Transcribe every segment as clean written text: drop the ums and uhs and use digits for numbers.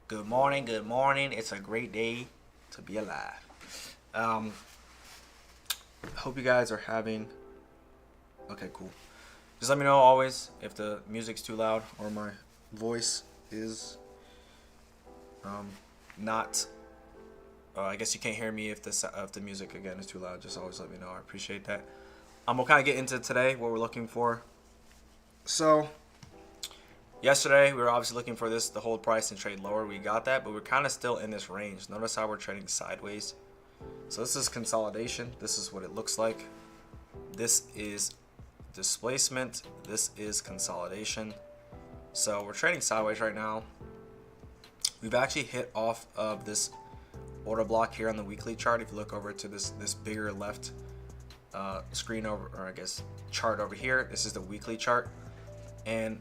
Good morning, good morning. It's a great day to be alive. Hope you guys are having. Okay, cool. Just let me know always if the music's too loud or my voice is not. I guess you can't hear me if the music again is too loud. Just always let me know. I appreciate that. We'll kind of get into today what we're looking for. So yesterday we were obviously looking for the hold price and trade lower. We got that, but we're kind of still in this range. Notice how we're trading sideways. So this is consolidation. This is what it looks like. This is displacement. This is consolidation. So we're trading sideways right now. We've actually hit off of this order block here on the weekly chart. If you look over to this bigger left screen over, or I guess chart over here, this is the weekly chart, and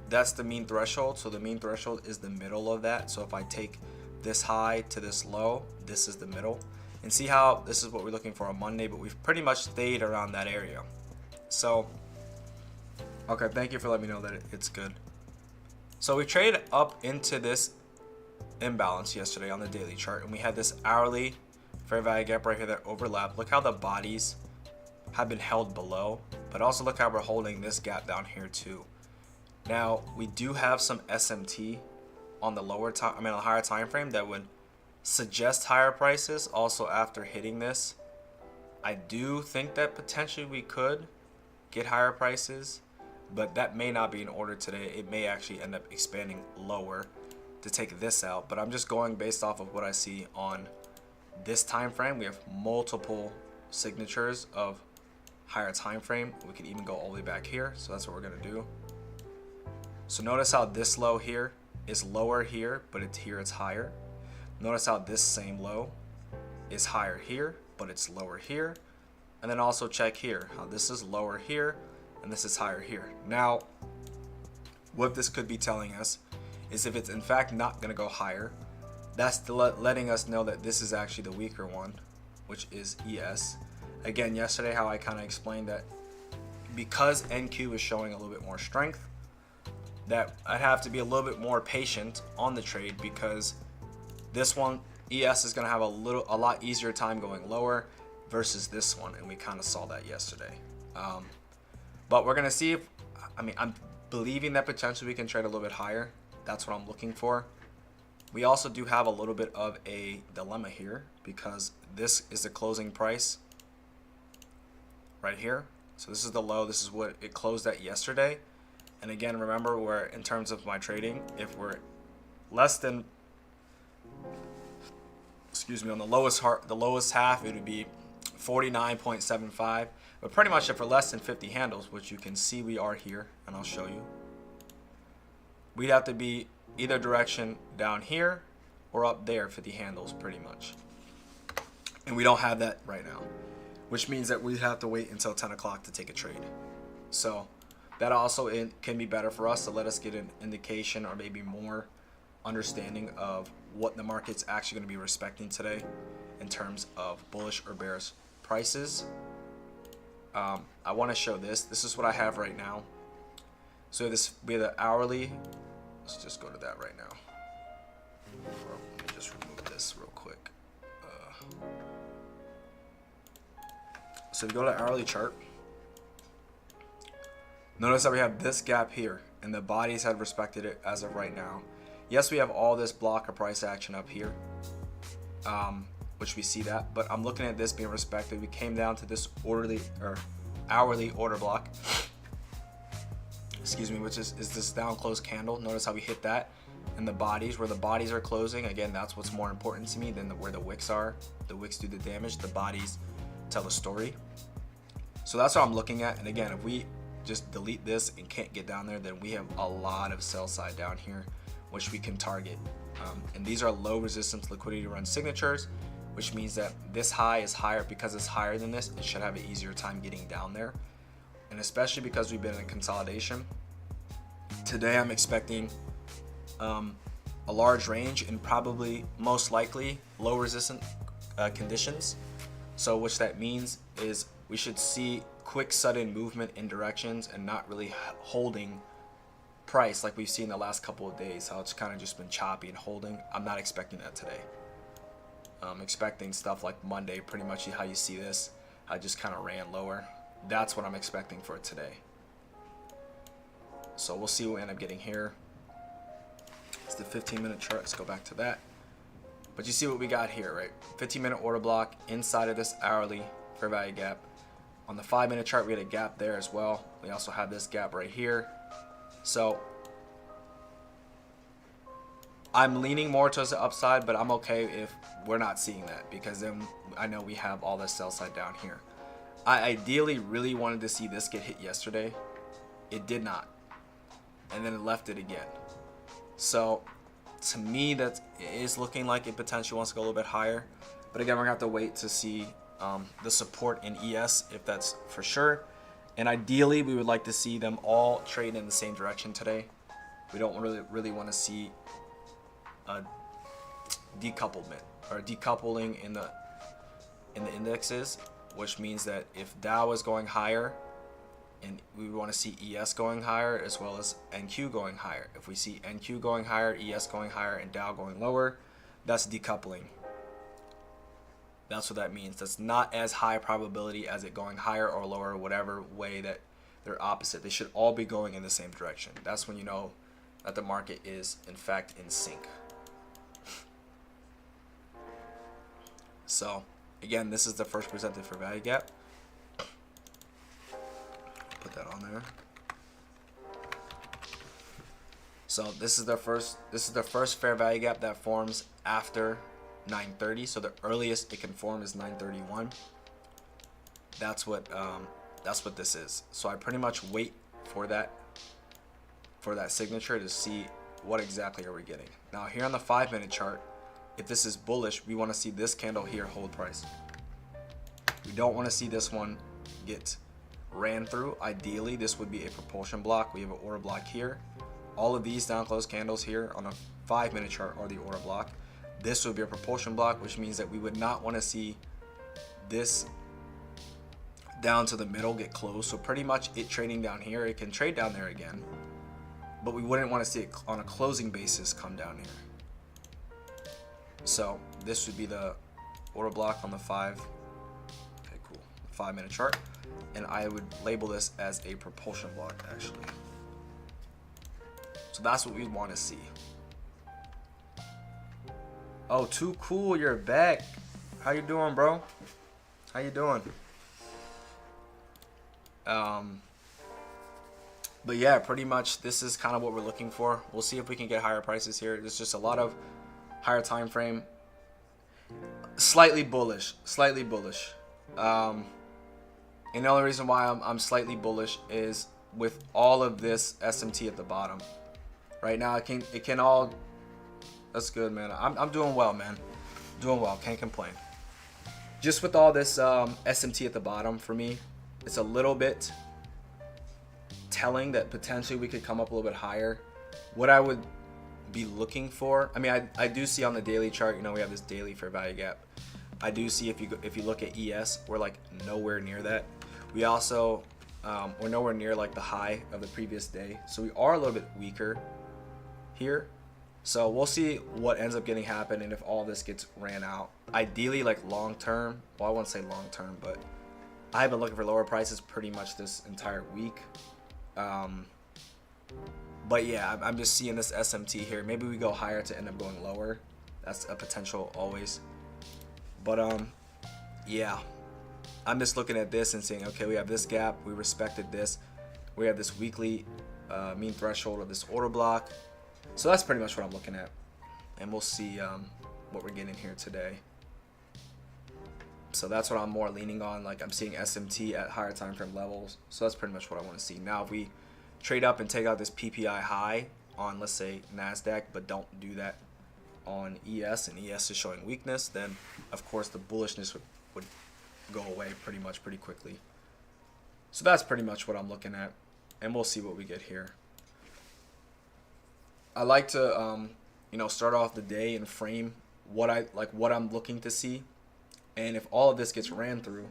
that's the mean threshold. So the mean threshold is the middle of that. So if I take this high to this low, this is the middle. And see how this is what we're looking for on Monday, but we've pretty much stayed around that area. So, okay, thank you for letting me know that it's good. So we traded up into this imbalance yesterday on the daily chart, and we had this hourly fair value gap right here that overlapped. Look how the bodies have been held below, but also look how we're holding this gap down here too. Now we do have some SMT on the higher time frame that would suggest higher prices also after hitting this. I do think that potentially we could get higher prices, but that may not be in order today. It may actually end up expanding lower to take this out, but I'm just going based off of what I see on this time frame. We have multiple signatures of higher time frame. We could even go all the way back here, so that's what we're gonna do. So notice how this low here is lower here, but it's higher. Notice how this same low is higher here, but it's lower here. And then also check here, how this is lower here and this is higher here. Now, what this could be telling us is if it's in fact not gonna go higher, that's letting us know that this is actually the weaker one, which is ES. Again, yesterday how I kind of explained that because NQ is showing a little bit more strength, that I'd have to be a little bit more patient on the trade, because this one, ES, is going to have a lot easier time going lower versus this one, and we kind of saw that yesterday. But we're going to see if, I'm believing that potentially we can trade a little bit higher. That's what I'm looking for. We also do have a little bit of a dilemma here, because this is the closing price right here. So this is the low. This is what it closed at yesterday. And again, remember, we're in terms of my trading, if we're less than, on the lowest half, it would be 49.75. But pretty much if we're less than 50 handles, which you can see we are here, and I'll show you, we'd have to be either direction down here or up there, 50 handles pretty much. And we don't have that right now, which means that we'd have to wait until 10 o'clock to take a trade. So that also can be better for us to let us get an indication or maybe more understanding of what the market's actually going to be respecting today in terms of bullish or bearish prices. I want to show this. This is what I have right now. So we have the hourly. Let's just go to that right now. Let me just remove this real quick. So if you go to the hourly chart, notice that we have this gap here, and the bodies have respected it as of right now. Yes, we have all this block of price action up here, which we see that, but I'm looking at this being respected. We came down to this hourly order block, which is this down close candle. Notice how we hit that, and the bodies, where the bodies are closing, again, that's what's more important to me than where the wicks are. The wicks do the damage, the bodies tell the story. So that's what I'm looking at. And again, if we just delete this and can't get down there, then we have a lot of sell side down here, which we can target. And these are low resistance liquidity run signatures, which means that this high is higher. Because it's higher than this, it should have an easier time getting down there. And especially because we've been in consolidation, today I'm expecting a large range and probably most likely low resistant conditions. So which that means is we should see quick sudden movement in directions and not really holding price like we've seen the last couple of days, how it's kind of just been choppy and holding. I'm not expecting that today. I'm expecting stuff like Monday, pretty much how you see this. I just kind of ran lower. That's what I'm expecting for today. So we'll see what we end up getting here. It's the 15-minute chart. Let's go back to that. But you see what we got here, right? 15-minute order block inside of this hourly fair value gap. On the 5-minute chart, we had a gap there as well. We also have this gap right here. So I'm leaning more towards the upside, but I'm okay if we're not seeing that, because then I know we have all this sell side down here. I ideally really wanted to see this get hit yesterday. It did not. And then it left it again. So to me, that is looking like it potentially wants to go a little bit higher. But again, we're going to have to wait to see the support in ES, if that's for sure. And ideally, we would like to see them all trade in the same direction today. We don't really want to see a decouplement or decoupling in the indexes, which means that if Dow is going higher, and we want to see ES going higher as well as NQ going higher. If we see NQ going higher, ES going higher, and Dow going lower, that's decoupling. That's what that means. That's not as high probability as it going higher or lower, whatever way that they're opposite. They should all be going in the same direction. That's when you know that the market is in fact in sync. So again, this is the first presented for value gap. Put that on there. So this is the first fair value gap that forms after 9:30. So the earliest it can form is 9:31. That's what this is. So I pretty much wait for that signature to see what exactly are we getting. Now here on the 5-minute chart, if this is bullish, we want to see this candle here hold price. We don't want to see this one get ran through. Ideally, this would be a propulsion block. We have an order block here. All of these down close candles here on a 5-minute chart are the order block. This would be a propulsion block, which means that we would not want to see this down to the middle get closed. So pretty much it trading down here, it can trade down there again, but we wouldn't want to see it on a closing basis come down here. So this would be the order block on the 5-minute chart. And I would label this as a propulsion block, actually. So that's what we'd want to see. Oh, too cool, you're back. How you doing, bro? How you doing? But yeah, pretty much this is kind of what we're looking for. We'll see if we can get higher prices here. There's just a lot of higher time frame. Slightly bullish. And the only reason why I'm slightly bullish is with all of this SMT at the bottom. Right now, it can all. That's good, man. I'm doing well, man. Doing well. Can't complain. Just with all this SMT at the bottom, for me, it's a little bit telling that potentially we could come up a little bit higher. What I would be looking for, I mean, I do see on the daily chart, you know, we have this daily fair value gap. I do see if you look at ES, we're like nowhere near that. We also we're nowhere near like the high of the previous day, so we are a little bit weaker here. So we'll see what ends up getting happen and if all this gets ran out. Ideally, like long term. Well, I won't say long term, but I have been looking for lower prices pretty much this entire week. But yeah, I'm just seeing this SMT here. Maybe we go higher to end up going lower. That's a potential always. But yeah, I'm just looking at this and saying, okay, we have this gap, we respected this, we have this weekly mean threshold of this order block. So that's pretty much what I'm looking at, and we'll see what we're getting here today. So that's what I'm more leaning on. Like, I'm seeing SMT at higher time frame levels, so that's pretty much what I want to see. Now if we trade up and take out this PPI high on, let's say, NASDAQ, but don't do that on ES, and ES is showing weakness, then of course the bullishness would go away pretty quickly. So that's pretty much what I'm looking at, and we'll see what we get here. I like to start off the day and frame what I'm looking to see, and if all of this gets ran through,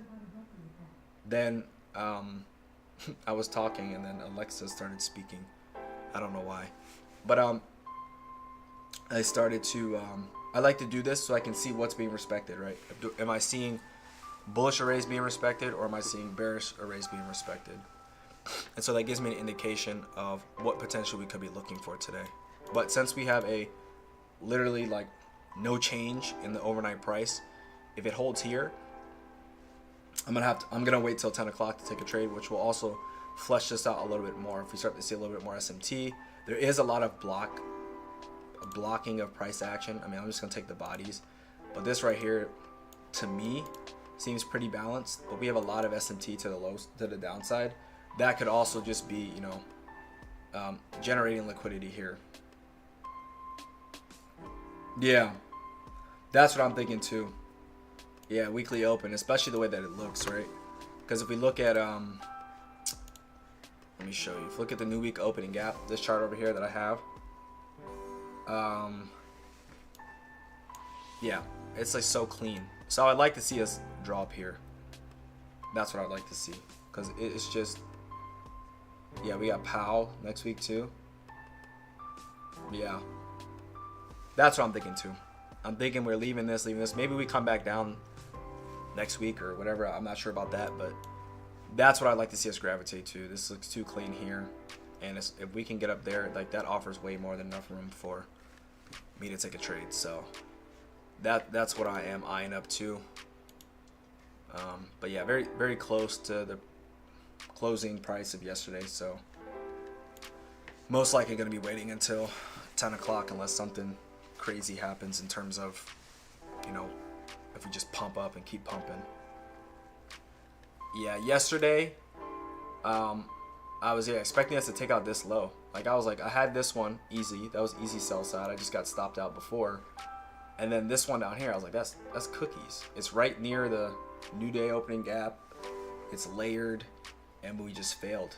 then I was talking and then Alexa started speaking. I don't know why. But I started to I like to do this so I can see what's being respected, right? Am I seeing bullish arrays being respected, or am I seeing bearish arrays being respected? And so that gives me an indication of what potentially we could be looking for today. But since we have a literally like no change in the overnight price, if it holds here, I'm gonna wait till 10 o'clock to take a trade, which will also flesh this out a little bit more. If we start to see a little bit more SMT, there is a lot of blocking of price action. I mean, I'm just gonna take the bodies, but this right here, to me, seems pretty balanced. But we have a lot of SMT to the downside. That could also just be, you know, generating liquidity here. Yeah, that's what I'm thinking too. Yeah, weekly open, especially the way that it looks, right? Because if we look at, let me show you. If you look at the new week opening gap, this chart over here that I have, yeah, it's like so clean. So I'd like to see us drop here. That's what I'd like to see, because it's just, yeah, we got Powell next week too. Yeah, that's what I'm thinking too. I'm thinking we're leaving this. Maybe we come back down next week or whatever. I'm not sure about that, but that's what I'd like to see us gravitate to. This looks too clean here, and if we can get up there, like that offers way more than enough room for me to take a trade. So that's what I am eyeing up to. But yeah, very, very close to the closing price of yesterday, so most likely going to be waiting until 10 o'clock unless something crazy happens in terms of, you know, if we just pump up and keep pumping. Yeah, yesterday I was expecting us to take out this low. Like I had this one easy. That was easy sell side. I just got stopped out before. And then this one down here, I was like, that's cookies. It's right near the new day opening gap. It's layered, and we just failed.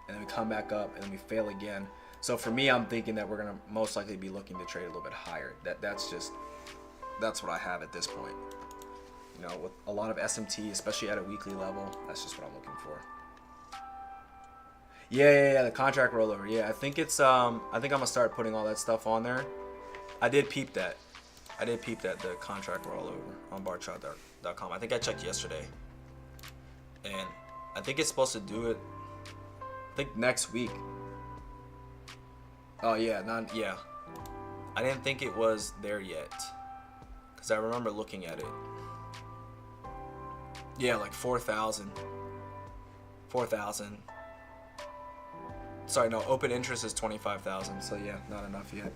And then we come back up, and then we fail again. So for me, I'm thinking that we're gonna most likely be looking to trade a little bit higher. That's what I have at this point. You know, with a lot of SMT, especially at a weekly level, that's just what I'm looking for. Yeah, the contract rollover. Yeah, I think I'm gonna start putting all that stuff on there. I did peep that, the contract rollover on barchart.com. I think I checked yesterday, and I think it's supposed to do it, I think next week. Oh yeah, yeah. I didn't think it was there yet, because I remember looking at it. Yeah, like 4,000. Sorry, no, open interest is 25,000. So yeah, not enough yet.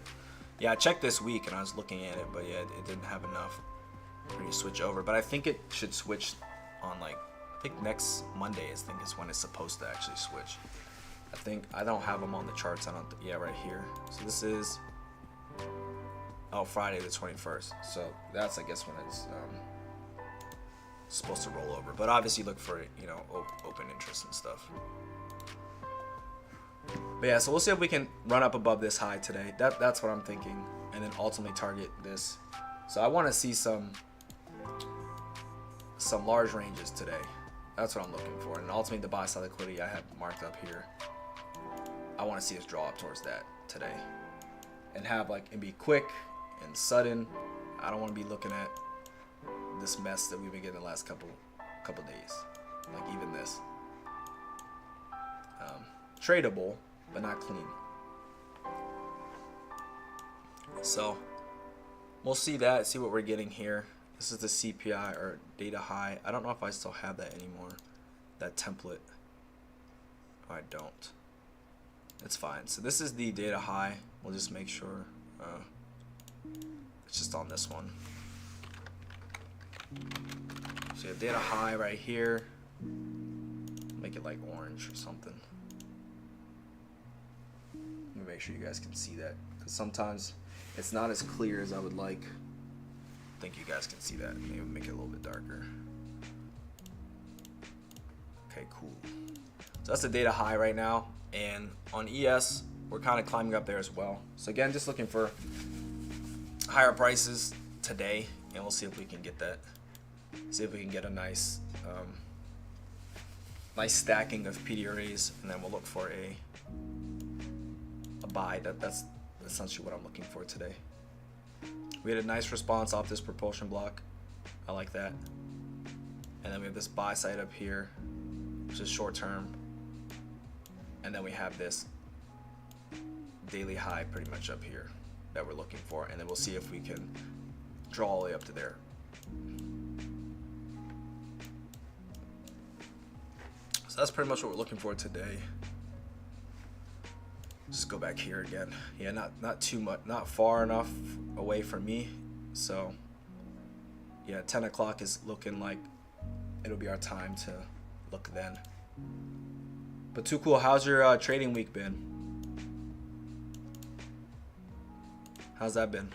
Yeah, I checked this week and I was looking at it, but yeah, it didn't have enough for you to switch over. But I think it should switch on I think next Monday is when it's supposed to actually switch. I don't have them on the charts. Yeah, right here. So this is Friday the 21st. So that's I guess when it's supposed to roll over. But obviously look for it, you know, open interest and stuff. But yeah, so we'll see if we can run up above this high today. That's what I'm thinking, and then ultimately target this. So I want to see some large ranges today. That's what I'm looking for, and ultimately the buy side liquidity I have marked up here. I want to see us draw up towards that today, and have and be quick and sudden. I don't want to be looking at this mess that we've been getting the last couple days, like even this. Tradable, but not clean. So we'll see what we're getting here. This is the CPI or data high. I don't know if I still have that anymore, that template. Oh, I don't. It's fine. So this is the data high. We'll just make sure it's just on this one. So you have data high right here. Make it like orange or something. Let me make sure you guys can see that, because sometimes it's not as clear as I would like. I think you guys can see that. Maybe make it a little bit darker. Okay, cool. So that's the data high right now, and on ES we're kind of climbing up there as well. So again, just looking for higher prices today, and we'll see if we can get that. See if we can get a nice stacking of PD arrays, and then we'll look for a buy. That's essentially what I'm looking for today. We had a nice response off this propulsion block. I like that. And then we have this buy side up here, which is short term. And then we have this daily high pretty much up here that we're looking for. And then we'll see if we can draw all the way up to there. So that's pretty much what we're looking for today. Just go back here again. Yeah, not too much, not far enough away from me. So yeah, 10 o'clock is looking like it'll be our time to look then. But too cool. How's your trading week been? How's that been?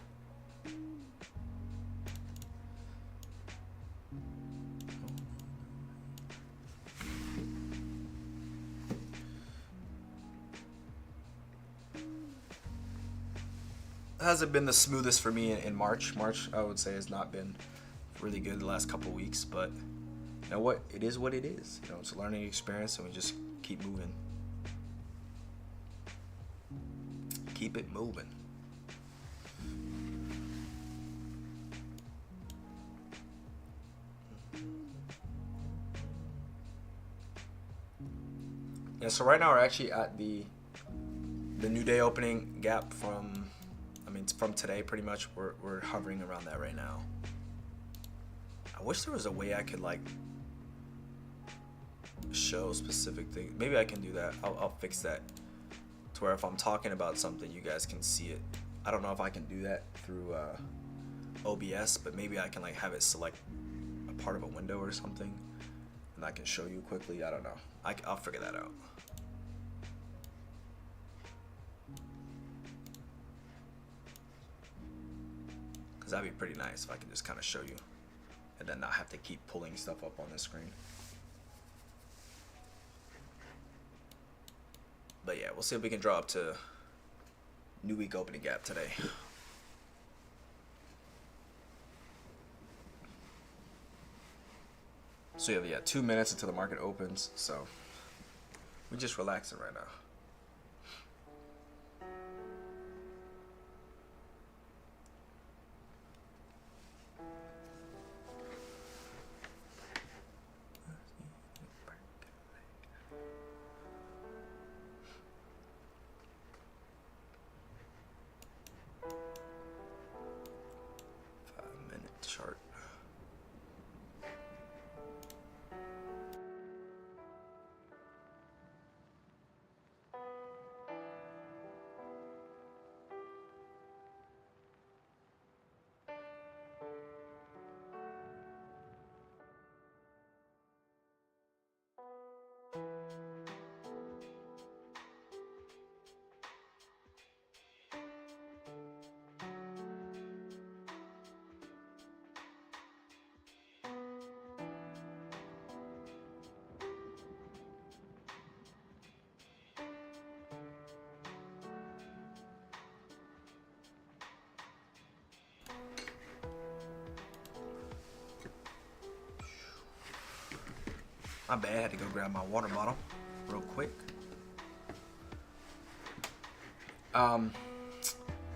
Hasn't been the smoothest for me in March. March, I would say, has not been really good the last couple weeks, but you know what? It is what it is. You know, it's a learning experience, and we just keep moving. Keep it moving. Yeah, so right now we're actually at the new day opening gap from, it's from today pretty much. We're hovering around that right now. I wish there was a way I could like show specific things. Maybe I can do that. I'll fix that to where if I'm talking about something, you guys can see it. I don't know if I can do that through OBS, but maybe I can like have it select a part of a window or something, and I can show you quickly. I don't know. I'll figure that out. Because that'd be pretty nice if I can just kind of show you and then not have to keep pulling stuff up on the screen. But yeah, we'll see if we can draw up to new week opening gap today. So yeah, 2 minutes until the market opens. So we're just relaxing right now. Chart. My bad, I had to go grab my water bottle real quick.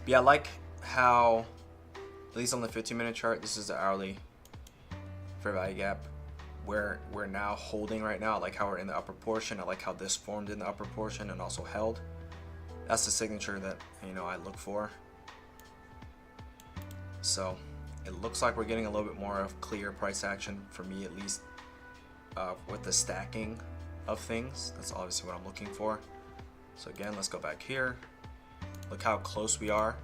Yeah, I like how, at least on the 15-minute chart, this is the hourly fair value gap where we're now holding right now. I like how we're in the upper portion. I like how this formed in the upper portion and also held. That's the signature that, you know, I look for. So it looks like we're getting a little bit more of clear price action, for me at least, with the stacking of things. That's obviously what I'm looking for. So again, let's go back here. Look how close we are.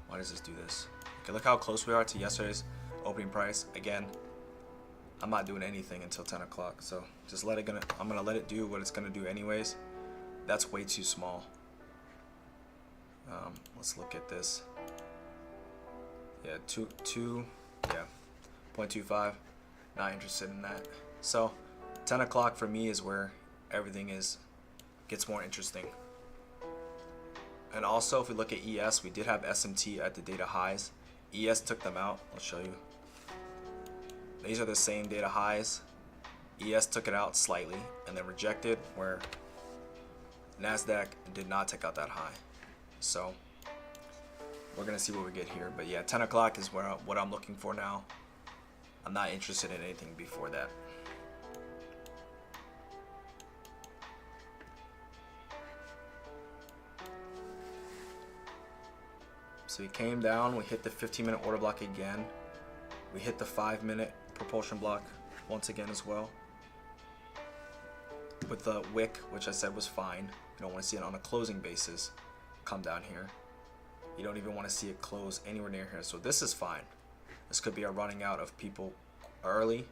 Why does this do this? Okay, look how close we are to yesterday's opening price. Again, I'm not doing anything until 10 o'clock, so just I'm gonna let it do what it's gonna do anyways. That's way too small. Let's look at this. Yeah, 0.25. Not interested in that. So 10 o'clock for me is where everything gets more interesting. And also, if we look at ES, we did have SMT at the data highs. ES took them out. I'll show you. These are the same data highs. ES took it out slightly and then rejected, where NASDAQ did not take out that high. So we're gonna see what we get here. But yeah, 10 o'clock is what I'm looking for now. I'm not interested in anything before that. So we came down, we hit the 15-minute order block again. We hit the 5-minute propulsion block once again as well. With the wick, which I said was fine. You don't want to see it on a closing basis. Come down here. You don't even want to see it close anywhere near here. So this is fine. This could be a running out of people early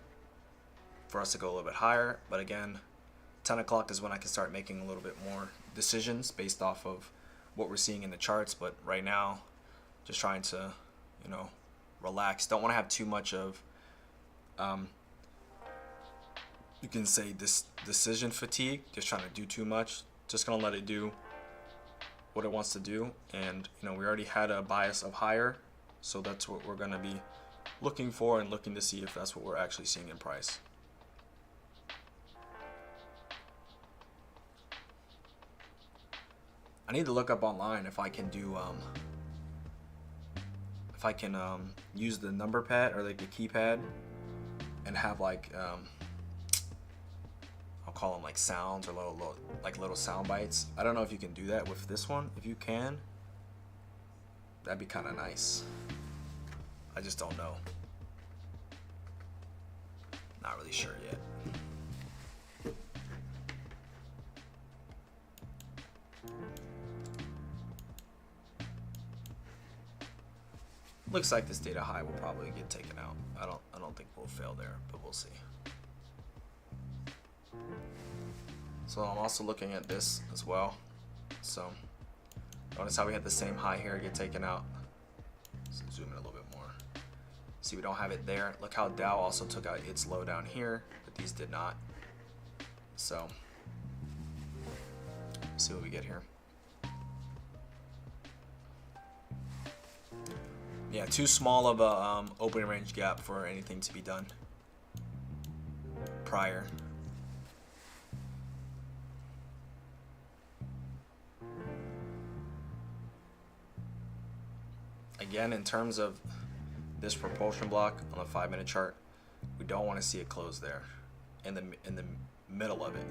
for us to go a little bit higher. But again, 10 o'clock is when I can start making a little bit more decisions based off of what we're seeing in the charts. But right now, just trying to, you know, relax. Don't want to have too much of, you can say this decision fatigue, just trying to do too much. Just gonna let it do what it wants to do. And you know, we already had a bias of higher, so that's what we're gonna be looking for and looking to see if that's what we're actually seeing in price. I need to look up online if I can do use the number pad or like the keypad and have like I'll call them like sounds or little sound bites. I don't know if you can do that with this one. If you can, that'd be kind of nice. I just don't know. Not really sure yet. Looks like this data high will probably get taken out. I don't think we'll fail there, but we'll see. So I'm also looking at this as well. So notice how we had the same high here get taken out. So zoom in a little bit more. See, we don't have it there. Look how Dow also took out its low down here, but these did not. So let's see what we get here. Yeah, too small of a opening range gap for anything to be done prior. Again, in terms of this propulsion block on the 5-minute chart, we don't want to see it close there in the middle of it,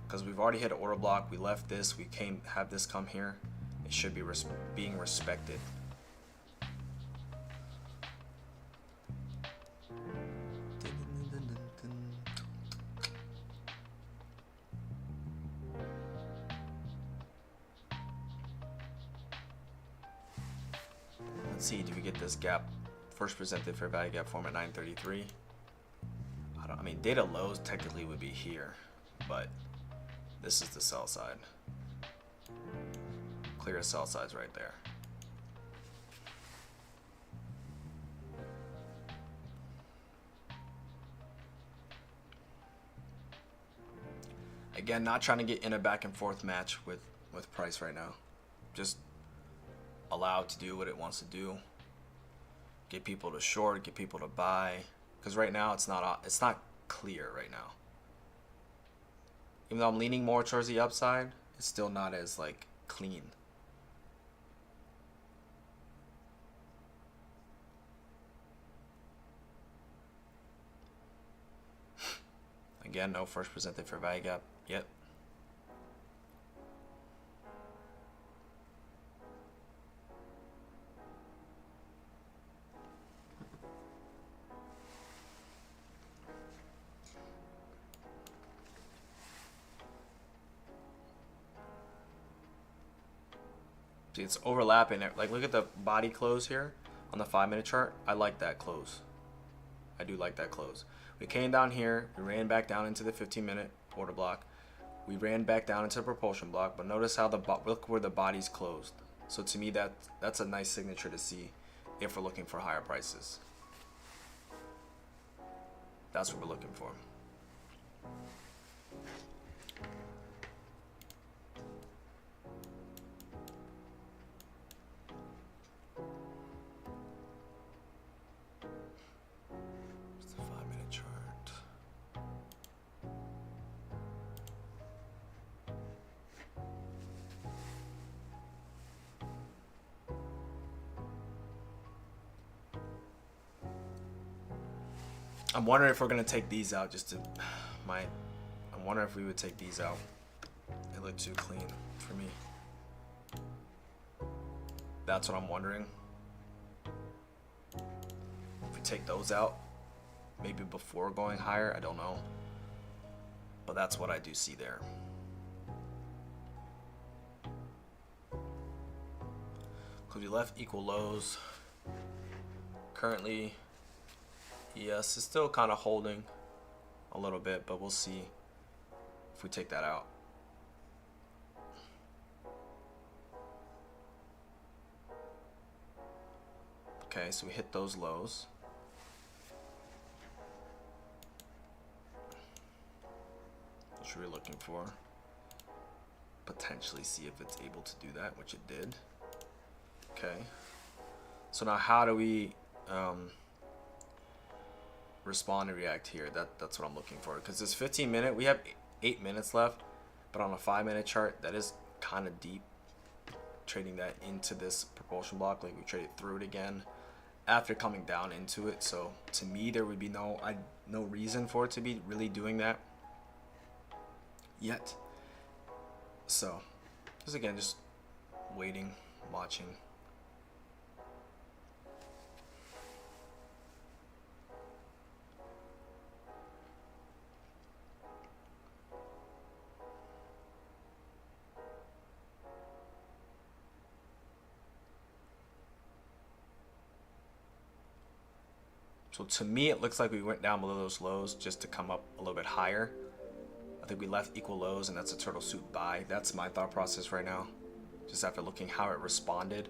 because we've already hit an order block. We left this, we have this come here. It should be being respected. Let's see, do we get this gap first presented fair value gap form at 933? I mean, data lows technically would be here, but this is the sell side. Clear sell side's right there. Again, not trying to get in a back and forth match with price right now. Just allow it to do what it wants to do. Get people to short, get people to buy, because right now it's not clear right now. Even though I'm leaning more towards the upside, it's still not as like clean. Again, no first presented fair value gap yet. See, it's overlapping. Like, look at the body close here on the 5-minute chart. I like that close. I do like that close. We came down here, we ran back down into the 15-minute order block. We ran back down into the propulsion block, but notice how look where the body's closed. So to me, that's a nice signature to see if we're looking for higher prices. That's what we're looking for. I'm wondering if we're gonna take these out just to I'm wondering if we would take these out. They look too clean for me. That's what I'm wondering. If we take those out, maybe before going higher, I don't know. But that's what I do see there. Because we left equal lows. Currently, yes, it's still kind of holding a little bit, but we'll see if we take that out. Okay, so we hit those lows. Which we're looking for. Potentially see if it's able to do that, which it did. Okay. So now how do we respond and react here? That's what I'm looking for. Because this 15-minute, we have 8 minutes left, but on a 5-minute chart, that is kind of deep. Trading that into this propulsion block, like we traded through it again after coming down into it. So to me, there would be no reason for it to be really doing that yet. So just again, just waiting, watching. So to me, it looks like we went down below those lows just to come up a little bit higher. I think we left equal lows, and that's a turtle soup buy. That's my thought process right now. Just after looking how it responded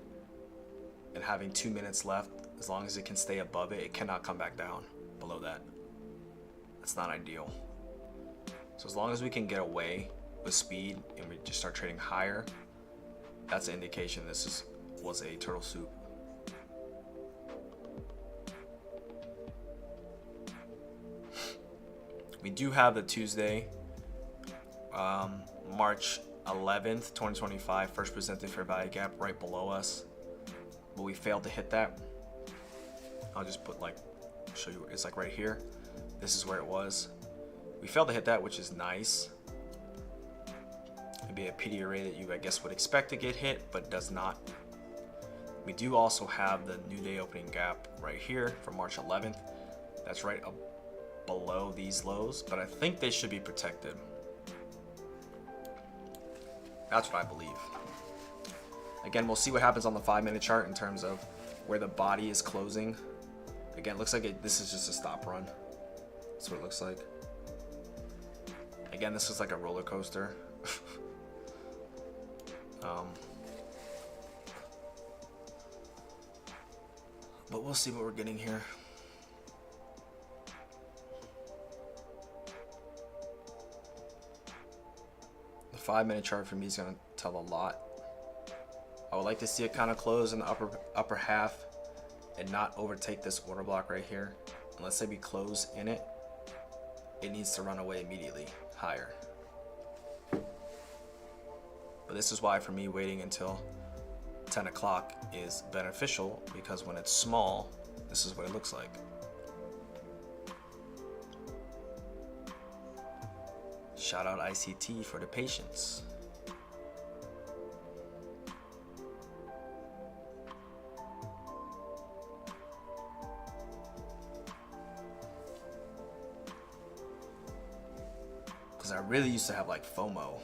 and having 2 minutes left, as long as it can stay above it, it cannot come back down below that. That's not ideal. So as long as we can get away with speed and we just start trading higher, that's an indication this was a turtle soup. We do have the Tuesday, March 11th, 2025, first presented fair value gap right below us, but we failed to hit that. I'll just put show you, it's like right here. This is where it was. We failed to hit that, which is nice. It'd be a PD array that you, I guess, would expect to get hit, but does not. We do also have the new day opening gap right here for March 11th. That's right up below these lows, but I think they should be protected. That's what I believe. Again, we'll see what happens on the 5-minute chart in terms of where the body is closing. Again, it looks like this is just a stop run. That's what it looks like. Again, this is like a roller coaster. But we'll see what we're getting here. The 5-minute chart for me is going to tell a lot. I would like to see it kind of close in the upper half and not overtake this order block right here. And let's say we close in it, it needs to run away immediately higher. But this is why for me waiting until 10 o'clock is beneficial, because when it's small, this is what it looks like. Shout out ICT for the patience. Because I really used to have like FOMO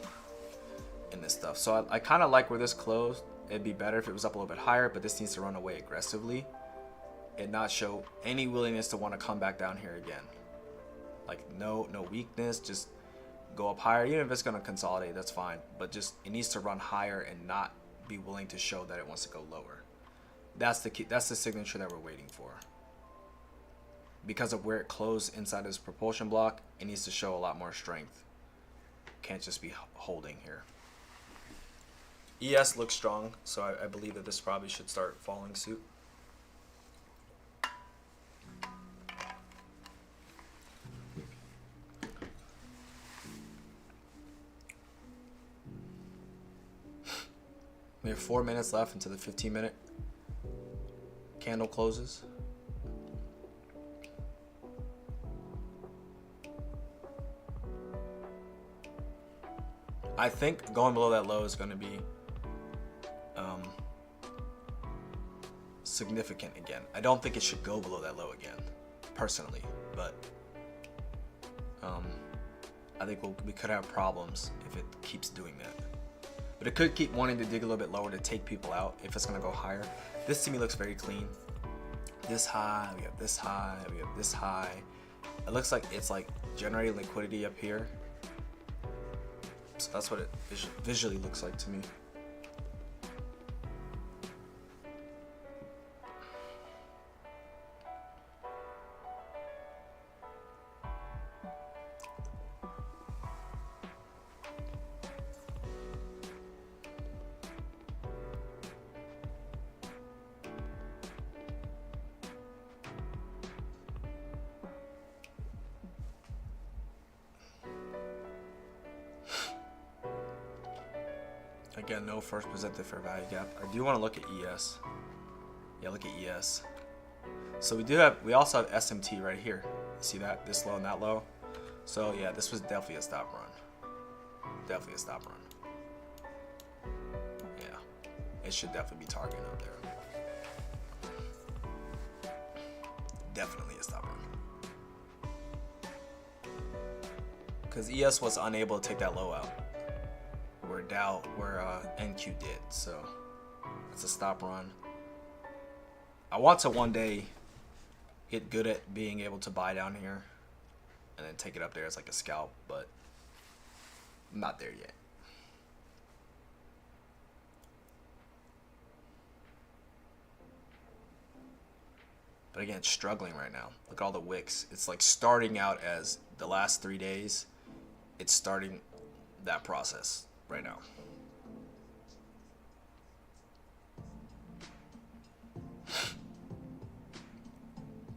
in this stuff. So I kind of like where this closed. It'd be better if it was up a little bit higher, but this needs to run away aggressively and not show any willingness to want to come back down here again. Like no weakness, just go up higher. Even if it's going to consolidate, that's fine, but just it needs to run higher and not be willing to show that it wants to go lower. That's the key. That's the signature that we're waiting for. Because of where it closed inside this propulsion block, it needs to show a lot more strength. Can't just be holding here. ES looks strong, so I believe that this probably should start following suit. We have 4 minutes left until the 15-minute candle closes. I think going below that low is going to be significant again. I don't think it should go below that low again, personally, but I think we could have problems if it keeps doing that. But it could keep wanting to dig a little bit lower to take people out if it's going to go higher. This to me looks very clean. This high, we have this high, we have this high. It looks like it's like generating liquidity up here. So that's what it visually looks like to me. Again, no first presented fair value gap. I do want to look at ES. Yeah, look at ES. So we also have SMT right here. See that? This low and that low. So yeah, this was definitely a stop run. Definitely a stop run. Yeah, it should definitely be targeting up there. Definitely a stop run. Because ES was unable to take that low out. Where NQ did, so it's a stop run. I want to one day get good at being able to buy down here and then take it up there as like a scalp, but I'm not there yet. But again, struggling right now. Look at all the wicks. It's like starting out as the last 3 days. It's starting that process right now.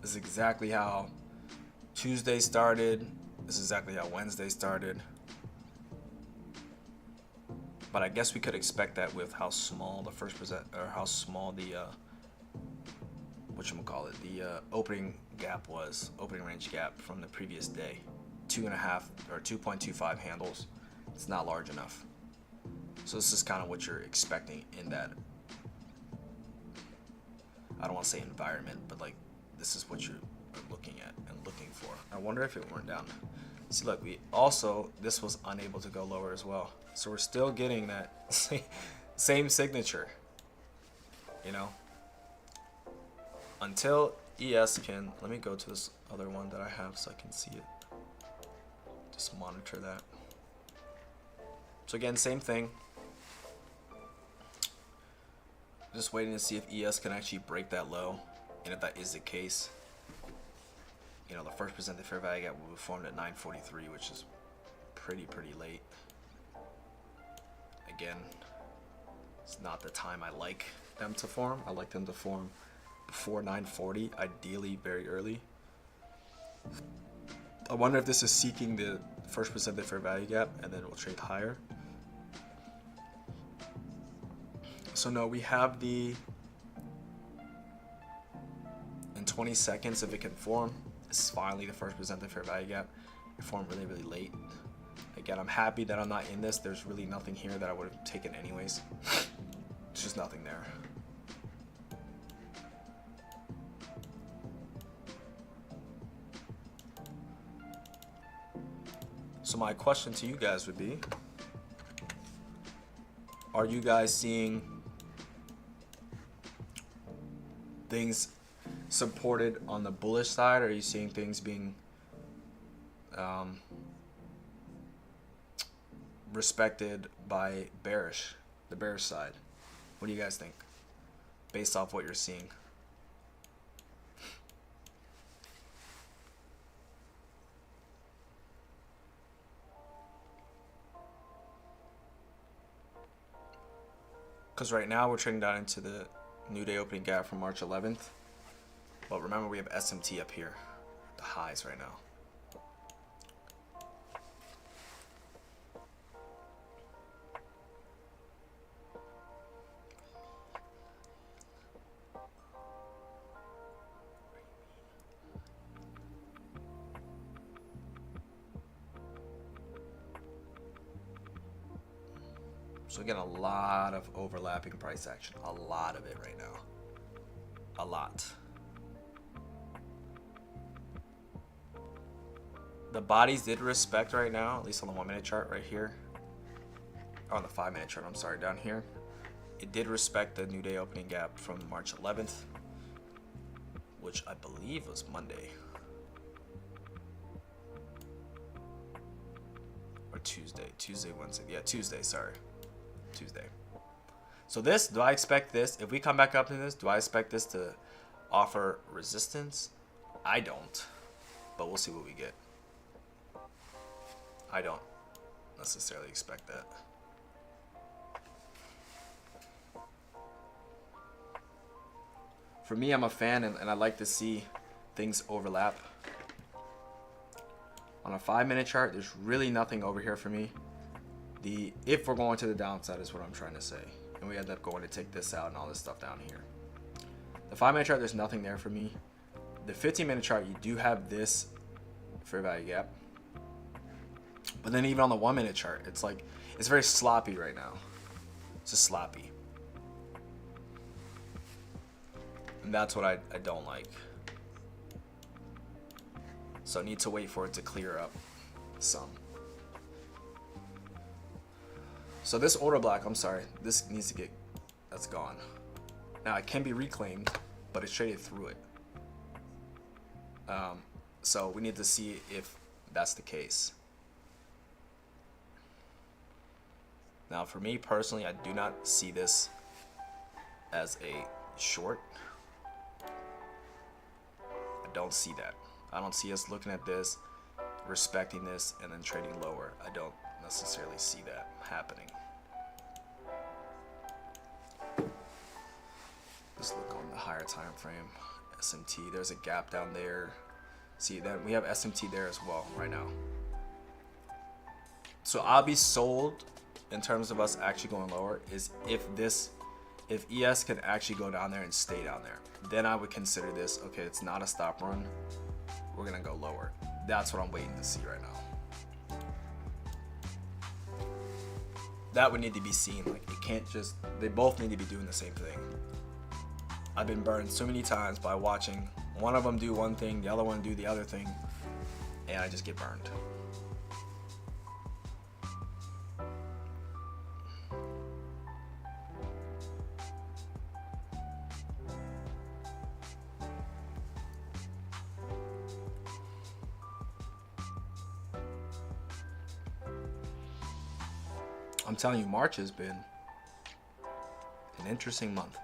This is exactly how Tuesday started. This is exactly how Wednesday started. But I guess we could expect that with how small the first present, or how small the the opening gap was, opening range gap from the previous day. 2.5 or 2.25 handles. It's not large enough. So this is kind of what you're expecting in that, I don't want to say environment, but like this is what you're looking at and looking for. I wonder if it went down. See, look, this was unable to go lower as well. So we're still getting that same signature, you know, until ES can, let me go to this other one that I have so I can see it. Just monitor that. So again, same thing. Just waiting to see if ES can actually break that low, and if that is the case, you know, the first presented fair value gap will be formed at 9:43, which is pretty late. Again, it's not the time I like them to form. I like them to form before 9:40, ideally very early. I wonder if this is seeking the first presented fair value gap, and then it will trade higher. So no, we have the, in 20 seconds, if it can form, this is finally the first presented fair value gap. It formed really late. Again, I'm happy that I'm not in this. There's really nothing here that I would have taken anyways. There's just nothing there. So my question to you guys would be, are you guys seeing things supported on the bullish side, or are you seeing things being respected by the bearish side? What do you guys think based off what you're seeing? Because right now we're trading down into the new day opening gap from March 11th. But remember, we have SMT up here, the highs right now. So again, a lot of overlapping price action, a lot of it right now, a lot. The bodies did respect right now, at least on the 1 minute chart right here, or on the 5 minute chart, I'm sorry, down here. It did respect the new day opening gap from March 11th, which I believe was Monday. Or Tuesday, Wednesday. Yeah, Tuesday, sorry. Tuesday. So this, do I expect this, if we come back up to this, do I expect this to offer resistance? I don't, but we'll see what we get. I don't necessarily expect that. For me, I'm a fan, and I like to see things overlap. On a 5 minute chart, there's really nothing over here for me. If we're going to the downside is what I'm trying to say. And we end up going to take this out and all this stuff down here. The 5 minute chart, there's nothing there for me. The 15 minute chart, you do have this fair value gap. But then even on the 1 minute chart, it's like, it's very sloppy right now. It's just sloppy. And that's what I don't like. So I need to wait for it to clear up some. So this order block, I'm sorry, this needs to get, that's gone. Now it can be reclaimed, but it's traded through it. So we need to see if that's the case. Now for me personally, I do not see this as a short. I don't see that. I don't see us looking at this, respecting this, and then trading lower. I don't necessarily see that happening. Let's look on the higher time frame. SMT, there's a gap down there. See, then we have SMT there as well right now. So I'll be sold in terms of us actually going lower is if ES can actually go down there and stay down there. Then I would consider this, okay, it's not a stop run. We're gonna go lower. That's what I'm waiting to see right now. That would need to be seen. Like, it can't just, they both need to be doing the same thing. I've been burned so many times by watching one of them do one thing, the other one do the other thing, and I just get burned. I'm telling you, March has been an interesting month.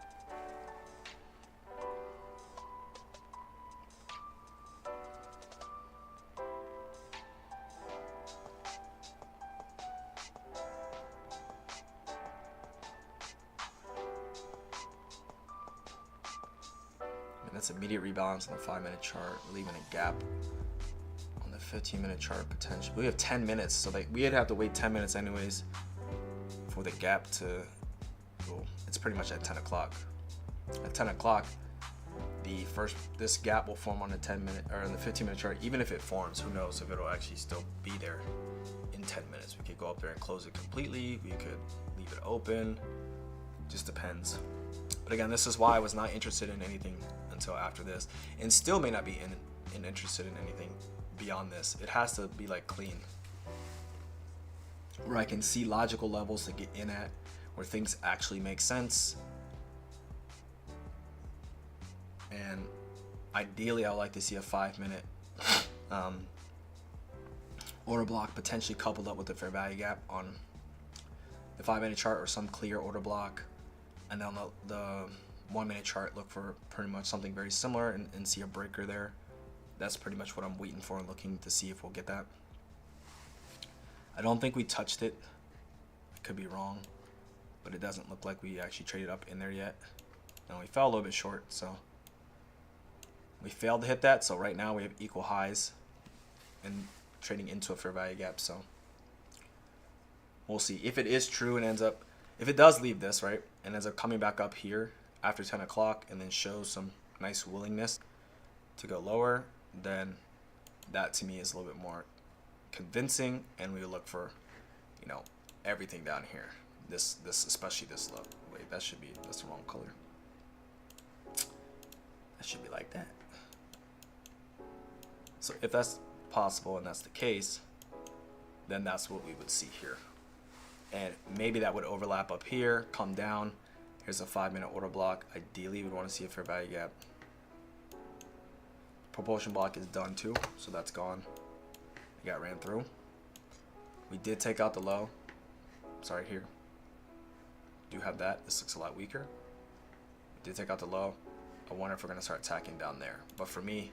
That's immediate rebalance on the 5 minute chart, leaving a gap on the 15-minute chart potential. We have 10 minutes, so we'd have to wait 10 minutes anyways for the gap to, well, it's pretty much at 10 o'clock. At 10 o'clock, this gap will form on the 10-minute or on the 15-minute chart. Even if it forms, who knows if it'll actually still be there in 10 minutes. We could go up there and close it completely. We could leave it open. Just depends. But again, this is why I was not interested in anything until after this, and still may not be interested in anything beyond this. It has to be like clean, where I can see logical levels to get in at, where things actually make sense. And ideally, I would like to see a 5-minute order block potentially coupled up with the fair value gap on the 5-minute chart, or some clear order block. And then the 1-minute chart, look for pretty much something very similar and see a breaker there. That's pretty much what I'm waiting for and looking to see if we'll get that. I don't think we touched it. I could be wrong, but it doesn't look like we actually traded up in there yet. And we fell a little bit short, so we failed to hit that. So right now we have equal highs and trading into a fair value gap. So we'll see if it is true and ends up, if it does leave this, right, and ends up coming back up here after 10 o'clock and then shows some nice willingness to go lower, then that to me is a little bit more convincing, and we look for, you know, everything down here. This especially this low. Wait, that's the wrong color. That should be like that. So if that's possible and that's the case, then that's what we would see here. And maybe that would overlap up here, come down. Here's a 5-minute order block. Ideally, we'd want to see a fair value gap. Propulsion block is done too, so that's gone. It got ran through. We did take out the low. Sorry, here. Do have that. This looks a lot weaker. We did take out the low. I wonder if we're going to start tacking down there. But for me,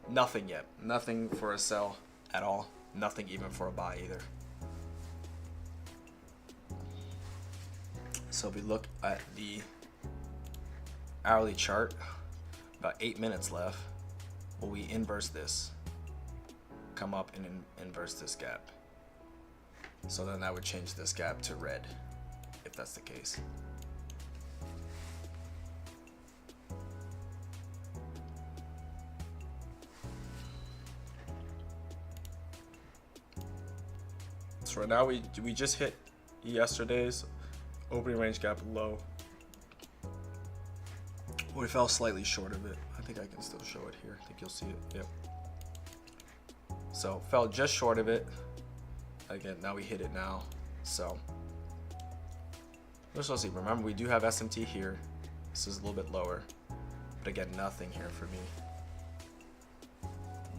nothing yet. Nothing for a sell at all. Nothing even for a buy either. So if we look at the hourly chart, about 8 minutes left. Will we inverse this? Come up and inverse this gap. So then that would change this gap to red, if that's the case. So right now we just hit yesterday's opening range gap low. We fell slightly short of it. I think I can still show it here. I think you'll see it. Yep. So fell just short of it. Again, now we hit it now. So let's see. Remember, we do have SMT here. This is a little bit lower, but again, nothing here for me.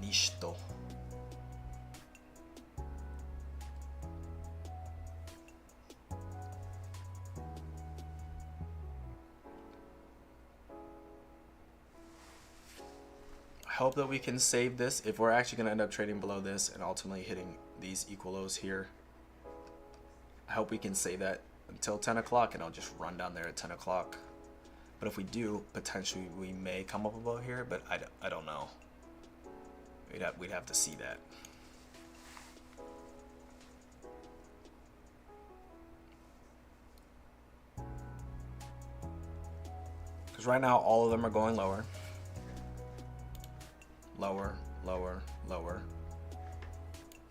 Nisto. Hope that we can save this if we're actually going to end up trading below this and ultimately hitting these equal lows here. I hope we can save that until 10 o'clock and I'll just run down there at 10 o'clock. But if we do, potentially we may come up above here, but I don't know. We'd have to see that. Because right now all of them are going lower. Lower, lower, lower.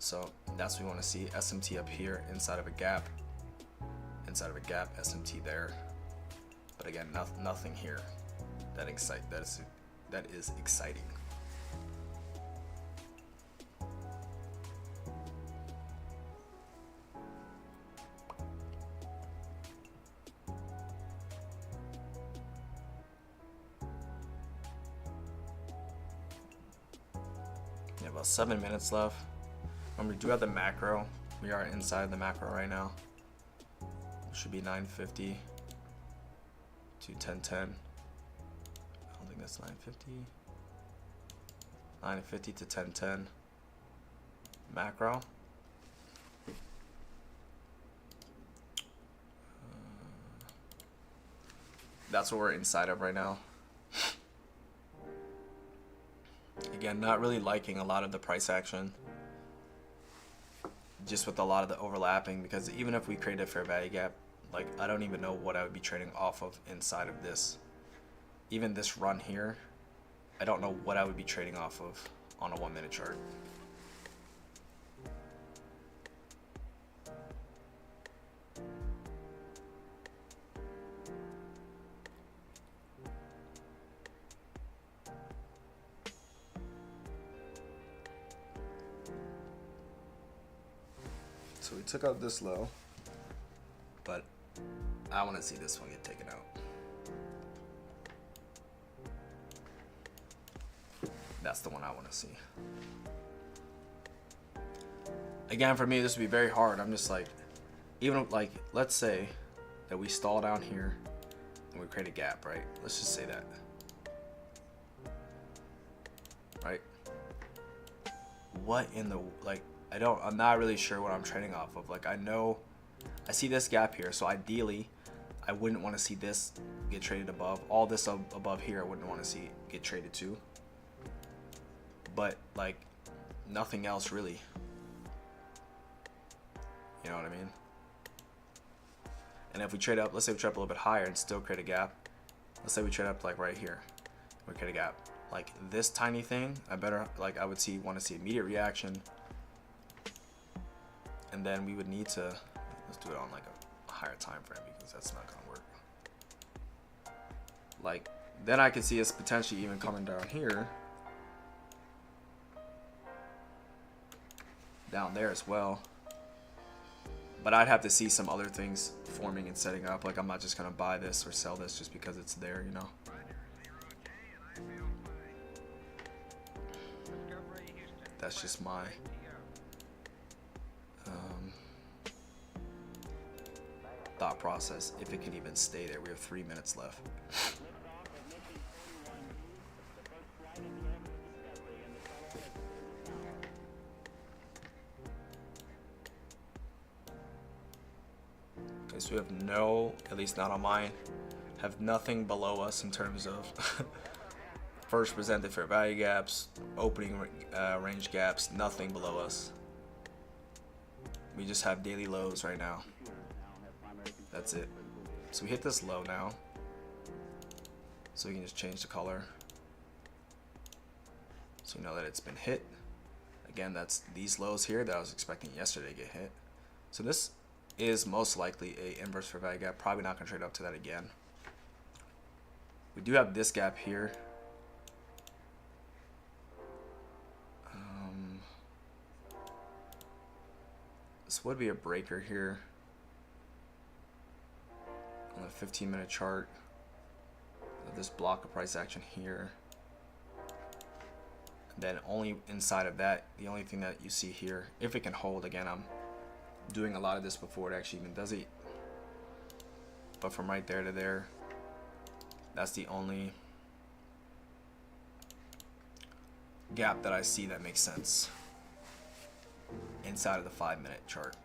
So that's what we want to see. SMT up here inside of a gap. Inside of a gap, SMT there. But again, nothing here that is exciting. About 7 minutes left. We do have the macro. We are inside the macro right now. It should be 950 to 1010. I don't think that's 950. 950 to 1010. Macro. That's what we're inside of right now. Again, not really liking a lot of the price action, just with a lot of the overlapping, because even if we create a fair value gap, like I don't even know what I would be trading off of inside of this. Even this run here, I don't know what I would be trading off of on a 1 minute chart. So we took out this low, but I want to see this one get taken out. That's the one I want to see. Again, for me, this would be very hard. I'm just like, even like, let's say that we stall down here and we create a gap, right? Let's just say that, right? What in the, like, I'm not really sure what I'm trading off of. Like, I know I see this gap here, so ideally I wouldn't want to see this get traded above. All this above here I wouldn't want to see get traded to. But like nothing else really. You know what I mean? And if we trade up, let's say we trade up a little bit higher and still create a gap. Let's say we trade up like right here. We create a gap. Like this tiny thing, I would want to see immediate reaction. And then we would need to, let's do it on like a higher time frame because that's not gonna work. Like, then I can see us potentially even coming down here, down there as well. But I'd have to see some other things forming and setting up. Like, I'm not just gonna buy this or sell this just because it's there, you know. That's just my thought process. If it can even stay there, we have 3 minutes left. Okay, so we have no, at least not on mine, have nothing below us in terms of first presented fair value gaps, opening range gaps, nothing below us. We just have daily lows right now. That's it. So we hit this low now. So we can just change the color. So we know that it's been hit. Again, that's these lows here that I was expecting yesterday to get hit. So this is most likely a inverse fair value gap. Probably not going to trade up to that again. We do have this gap here. This would be a breaker here on the 15-minute chart. This block of price action here. And then only inside of that, the only thing that you see here, if it can hold, again, I'm doing a lot of this before it actually even does it. But from right there to there, that's the only gap that I see that makes sense inside of the 5-minute chart.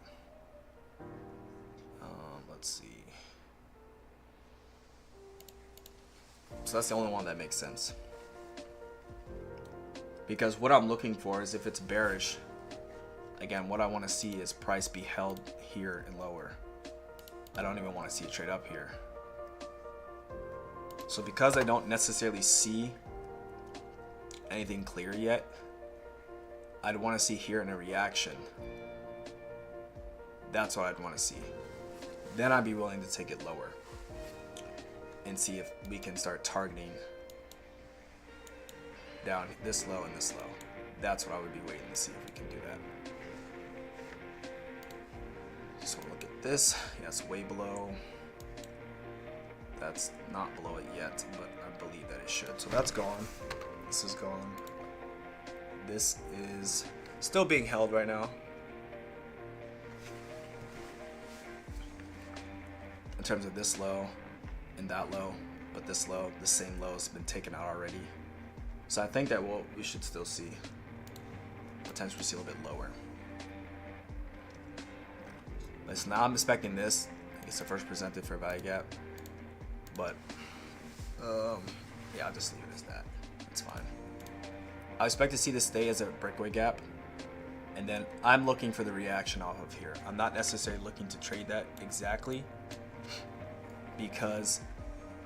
Let's see. So that's the only one that makes sense. Because what I'm looking for is if it's bearish, again, what I want to see is price be held here and lower. I don't even want to see it trade up here. So because I don't necessarily see anything clear yet, I'd want to see here in a reaction. That's what I'd want to see. Then I'd be willing to take it lower and see if we can start targeting down this low and this low. That's what I would be waiting to see if we can do that. Just want to look at this. Yeah, it's way below. That's not below it yet, but I believe that it should. So that's gone. This is gone. This is still being held right now. In terms of this low and that low, but this low, the same low has been taken out already. So I think that we should still see, potentially see a little bit lower. Listen, now I'm expecting this. It's the first presented fair value gap, but yeah, I'll just leave it as that. It's fine. I expect to see this stay as a breakaway gap, and then I'm looking for the reaction off of here. I'm not necessarily looking to trade that exactly, because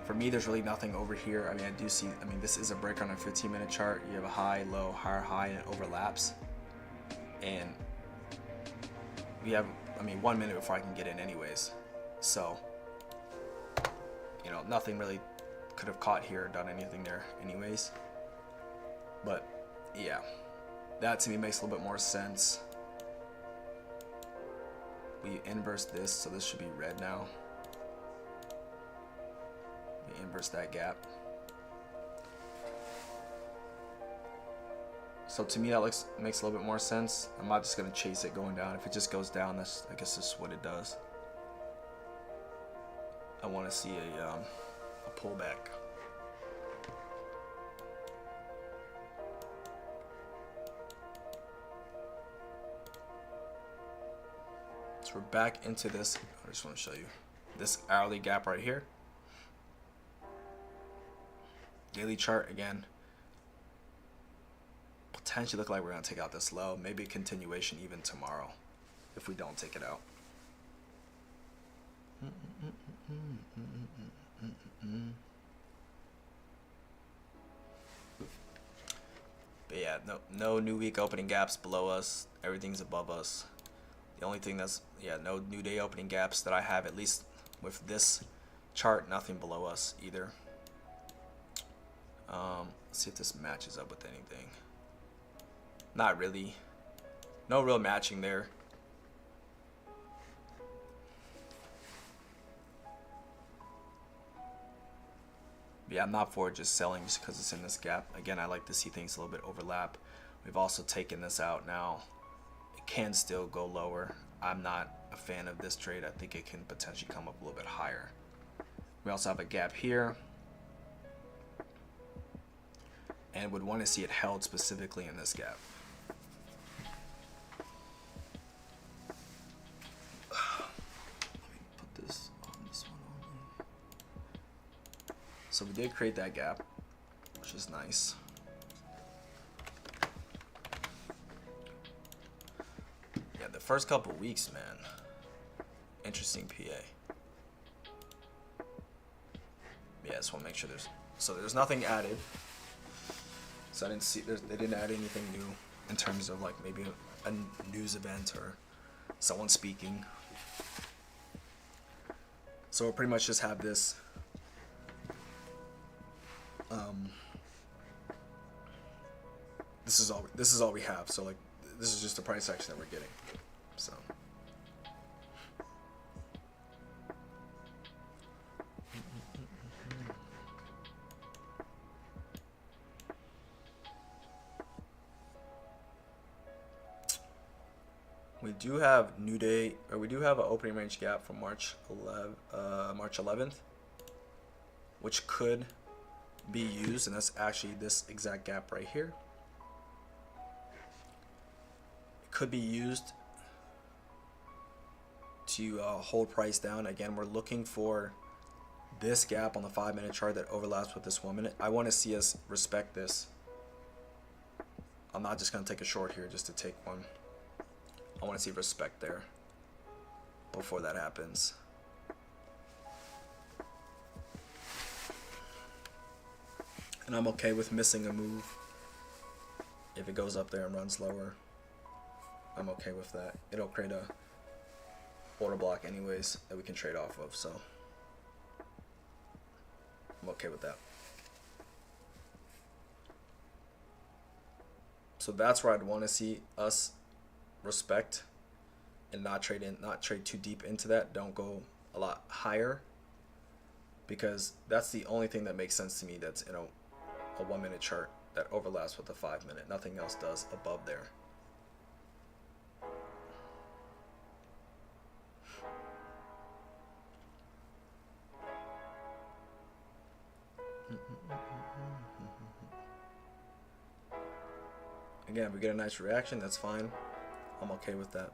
for me there's really nothing over here. I mean, I do see, I mean, this is a break on a 15-minute chart. You have a high, low, higher, high, and it overlaps, and we have, I mean, 1 minute before I can get in anyways. So, you know, nothing really could have caught here or done anything there anyways. But yeah, that to me makes a little bit more sense. We inverse this, so this should be red now. We inverse that gap. So to me that makes a little bit more sense. I'm not just gonna chase it going down. If it just goes down, that's, I guess that's what it does. I want to see a pullback. So we're back into this. I just want to show you this hourly gap right here. Daily chart again. Potentially look like we're going to take out this low. Maybe a continuation even tomorrow if we don't take it out. But yeah, no new week opening gaps below us. Everything's above us. The only thing that's, yeah, no new day opening gaps that I have, at least with this chart. Nothing below us either. Let's see if this matches up with anything. Not really. No real matching there. Yeah, I'm not for just selling just because it's in this gap. Again, I like to see things a little bit overlap. We've also taken this out now. It can still go lower. I'm not a fan of this trade. I think it can potentially come up a little bit higher. We also have a gap here. And would want to see it held specifically in this gap. Let me put this on this one only. So we did create that gap, which is nice. Yeah, the first couple weeks, man. Interesting PA. Yeah, I just want to make sure there's nothing added. So I didn't see, they didn't add anything new in terms of like maybe a news event or someone speaking. So we'll pretty much just have this. This is all we have. So like this is just the price action that we're getting. So. We do have we do have an opening range gap from March 11th, which could be used, and that's actually this exact gap right here. It could be used to hold price down. Again, we're looking for this gap on the 5-minute chart that overlaps with this 1 minute. I want to see us respect this. I'm not just going to take a short here just to take one. I want to see respect there before that happens. And I'm okay with missing a move if it goes up there and runs lower. I'm okay with that. It'll create a order block anyways that we can trade off of, so I'm okay with that. So that's where I'd want to see us respect and not trade too deep into that. Don't go a lot higher, because that's the only thing that makes sense to me that's in a 1 minute chart that overlaps with the 5 minute. Nothing else does above there. Again, if we get a nice reaction, that's fine. I'm okay with that.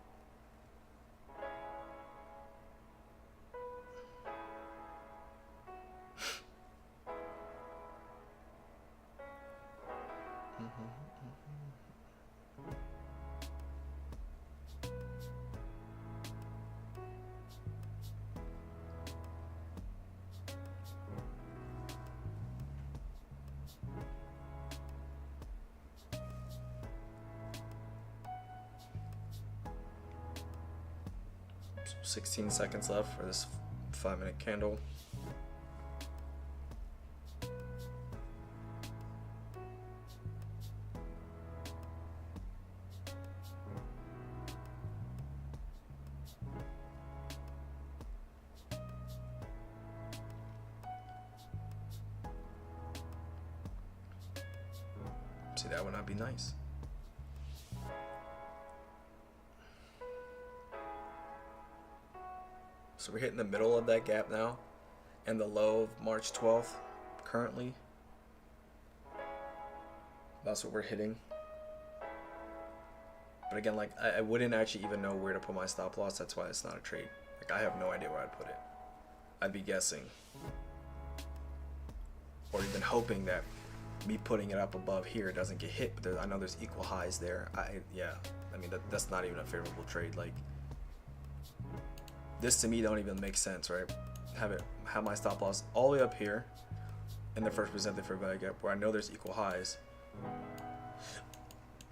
So 16 seconds left for this 5 minute candle. See, that would not be nice. So we're hitting the middle of that gap now, and the low of March 12th currently. That's what we're hitting. But again, like I wouldn't actually even know where to put my stop loss. That's why it's not a trade. Like I have no idea where I'd put it. I'd be guessing, or even hoping that me putting it up above here doesn't get hit. But I know there's equal highs there. I mean that's not even a favorable trade. Like this to me don't even make sense, right? Have my stop loss all the way up here in the first presented fair value gap where I know there's equal highs,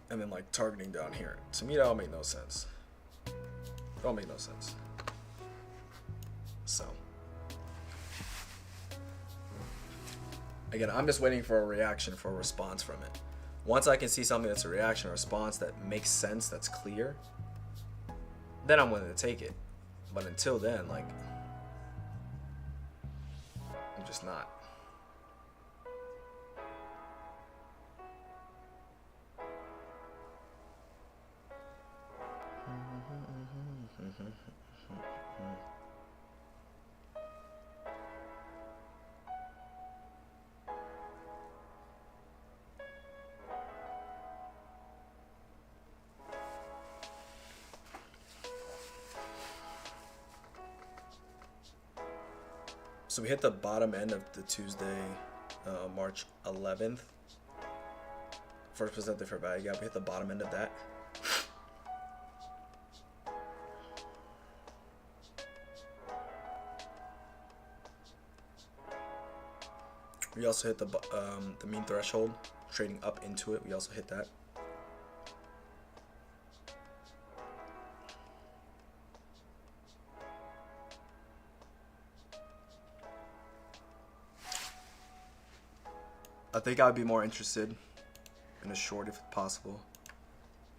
and then like targeting down here. To me that would make no sense. Don't make no sense. So again, I'm just waiting for a reaction, for a response from it. Once I can see something that's a reaction or response that makes sense, that's clear, then I'm willing to take it. But until then, like, I'm just not. So we hit the bottom end of the Tuesday, March 11th. First presented for value gap. We hit the bottom end of that. We also hit the mean threshold, trading up into it. We also hit that. I think I would be more interested in a short if possible.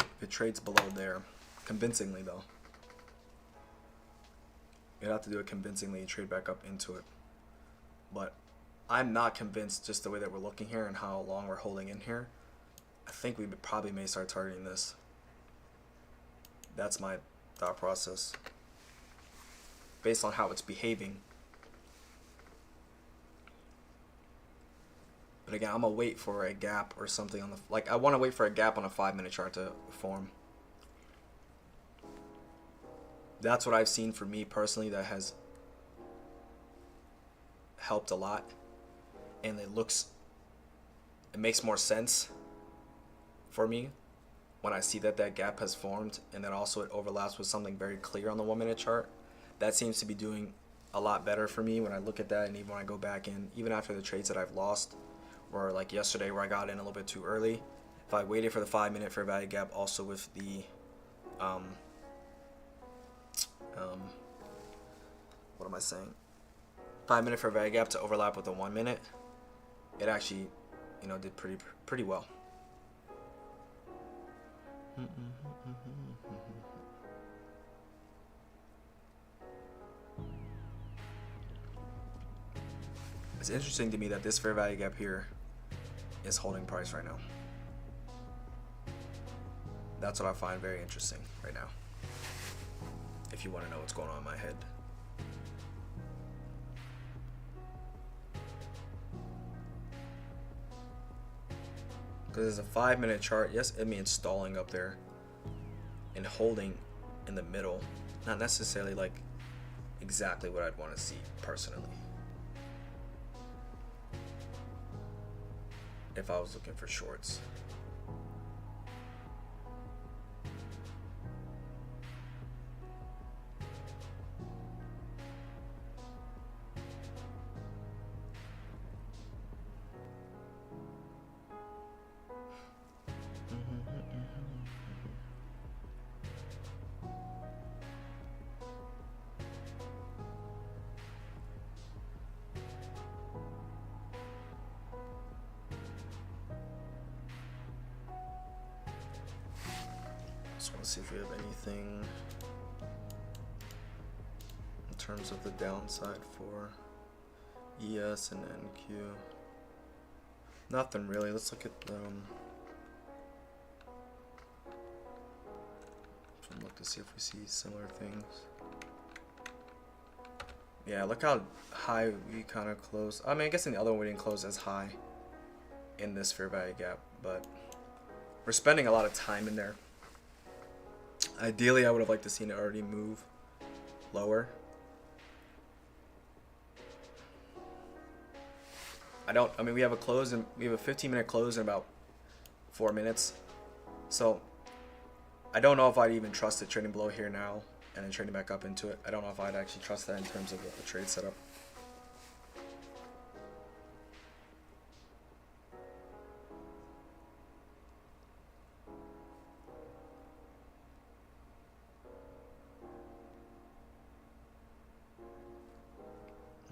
If it trades below there, convincingly though. You'd have to do it convincingly and trade back up into it. But I'm not convinced just the way that we're looking here and how long we're holding in here. I think we probably may start targeting this. That's my thought process. Based on how it's behaving. But again, I'm gonna wait for a gap or something on the, like, I want to wait for a gap on a 5-minute chart to form. That's what I've seen for me personally that has helped a lot. And it makes more sense for me when I see that that gap has formed, and then also it overlaps with something very clear on the 1-minute chart. That seems to be doing a lot better for me when I look at that, and even when I go back in, even after the trades that I've lost, or like yesterday where I got in a little bit too early. If I waited for the 5-minute fair value gap, also with the what am I saying? 5-minute fair value gap to overlap with the 1-minute, it actually, you know, did pretty well. It's interesting to me that this fair value gap here is holding price right now. That's what I find very interesting right now, if you want to know what's going on in my head. Because there's a 5-minute chart. Yes, it means stalling up there and holding in the middle. Not necessarily like exactly what I'd want to see personally. If I was looking for shorts. Just want to see if we have anything in terms of the downside for ES and NQ. Nothing really. Let's look at look to see if we see similar things. Yeah, look how high we kind of closed. I mean, I guess in the other one we didn't close as high in this fair value gap, but we're spending a lot of time in there. Ideally, I would have liked to seen it already move lower. I mean, we have a 15-minute close in about 4 minutes. So I don't know if I'd even trust it trading below here now and then trading back up into it. I don't know if I'd actually trust that in terms of a trade setup.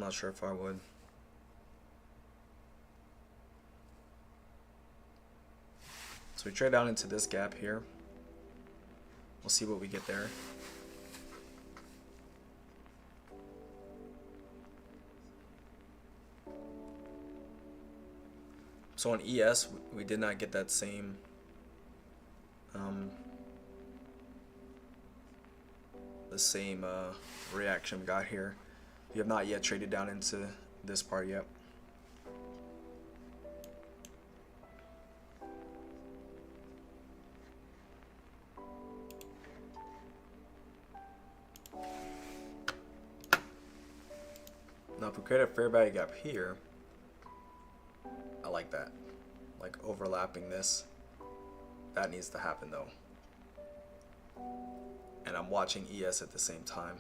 I'm not sure if I would. So we trade down into this gap here. We'll see what we get there. So on ES, we did not get that same the same reaction we got here. We have not yet traded down into this part yet. Now if we create a fair value gap here, I like that. Like overlapping this. That needs to happen though. And I'm watching ES at the same time.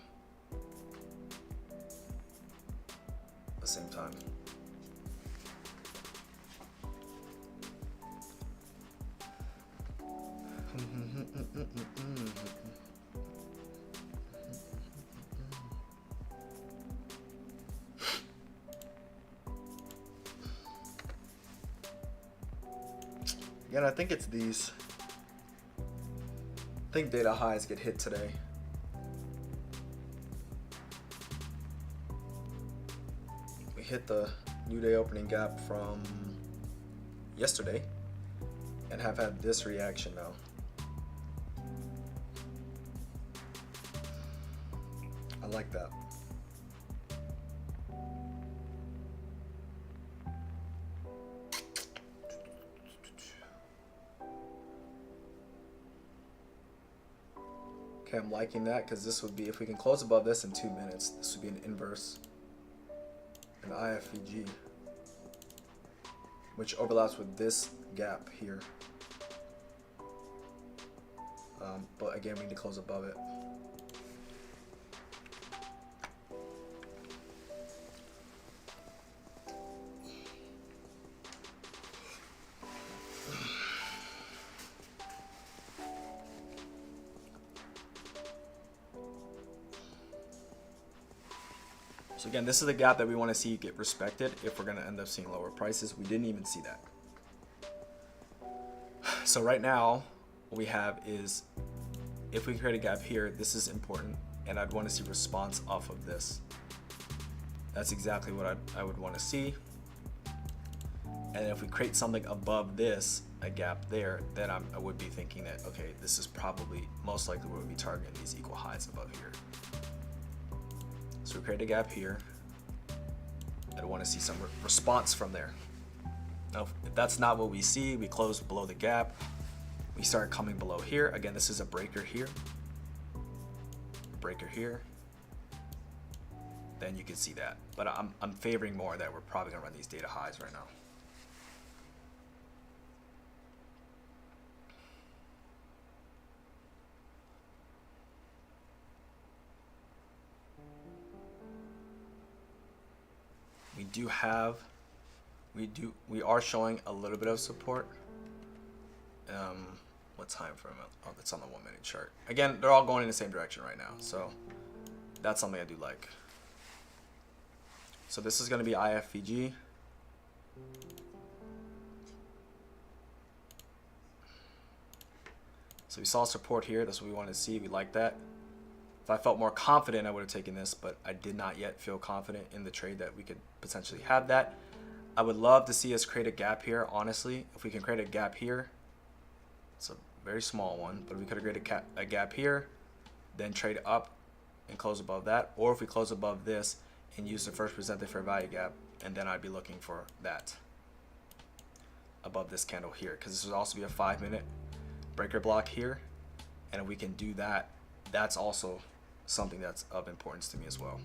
Again, I think it's these. I think data highs get hit today. We hit the new day opening gap from yesterday and have had this reaction now. I like that. Okay, I'm liking that because this would be, if we can close above this in 2 minutes, this would be an inverse, an IFVG, which overlaps with this gap here. But again, we need to close above it. So again, this is the gap that we want to see get respected if we're going to end up seeing lower prices. We didn't even see that. So right now, what we have is, if we create a gap here, this is important, and I'd want to see response off of this. That's exactly what I would want to see. And if we create something above this, a gap there, then I would be thinking that, okay, this is probably most likely where we'll be targeting these equal highs above here. So we create a gap here. I want to see some response from there. Now, if that's not what we see, we close below the gap. We start coming below here. Again, this is a breaker here. Breaker here. Then you can see that. But I'm favoring more that we're probably gonna run these data highs right now. We are showing a little bit of support. What time frame? Oh, that's on the 1 minute chart. Again, they're all going in the same direction right now, so that's something I do like. So this is going to be IFVG. So we saw support here. That's what we wanted to see. We like that. If I felt more confident, I would have taken this, but I did not yet feel confident in the trade that we could potentially have that. I would love to see us create a gap here, honestly. If we can create a gap here, it's a very small one, but we could have created a gap here, then trade up and close above that. Or if we close above this and use the first presented fair value gap, and then I'd be looking for that above this candle here, because this would also be a 5 minute breaker block here. And if we can do that, that's also something that's of importance to me as well.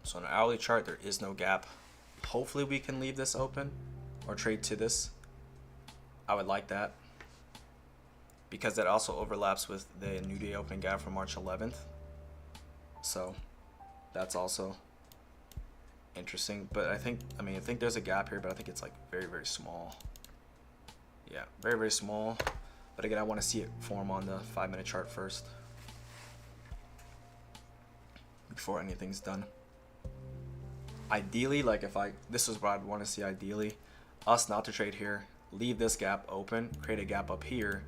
So on an hourly chart, there is no gap. Hopefully we can leave this open or trade to this. I would like that, because that also overlaps with the new day opening gap from March 11th. So that's also interesting. But I think there's a gap here, but I think it's like very, very small. Yeah, very, very small. But again, I want to see it form on the 5-minute chart first before anything's done. Ideally, like this is what I'd want to see ideally. Us not to trade here, leave this gap open, create a gap up here,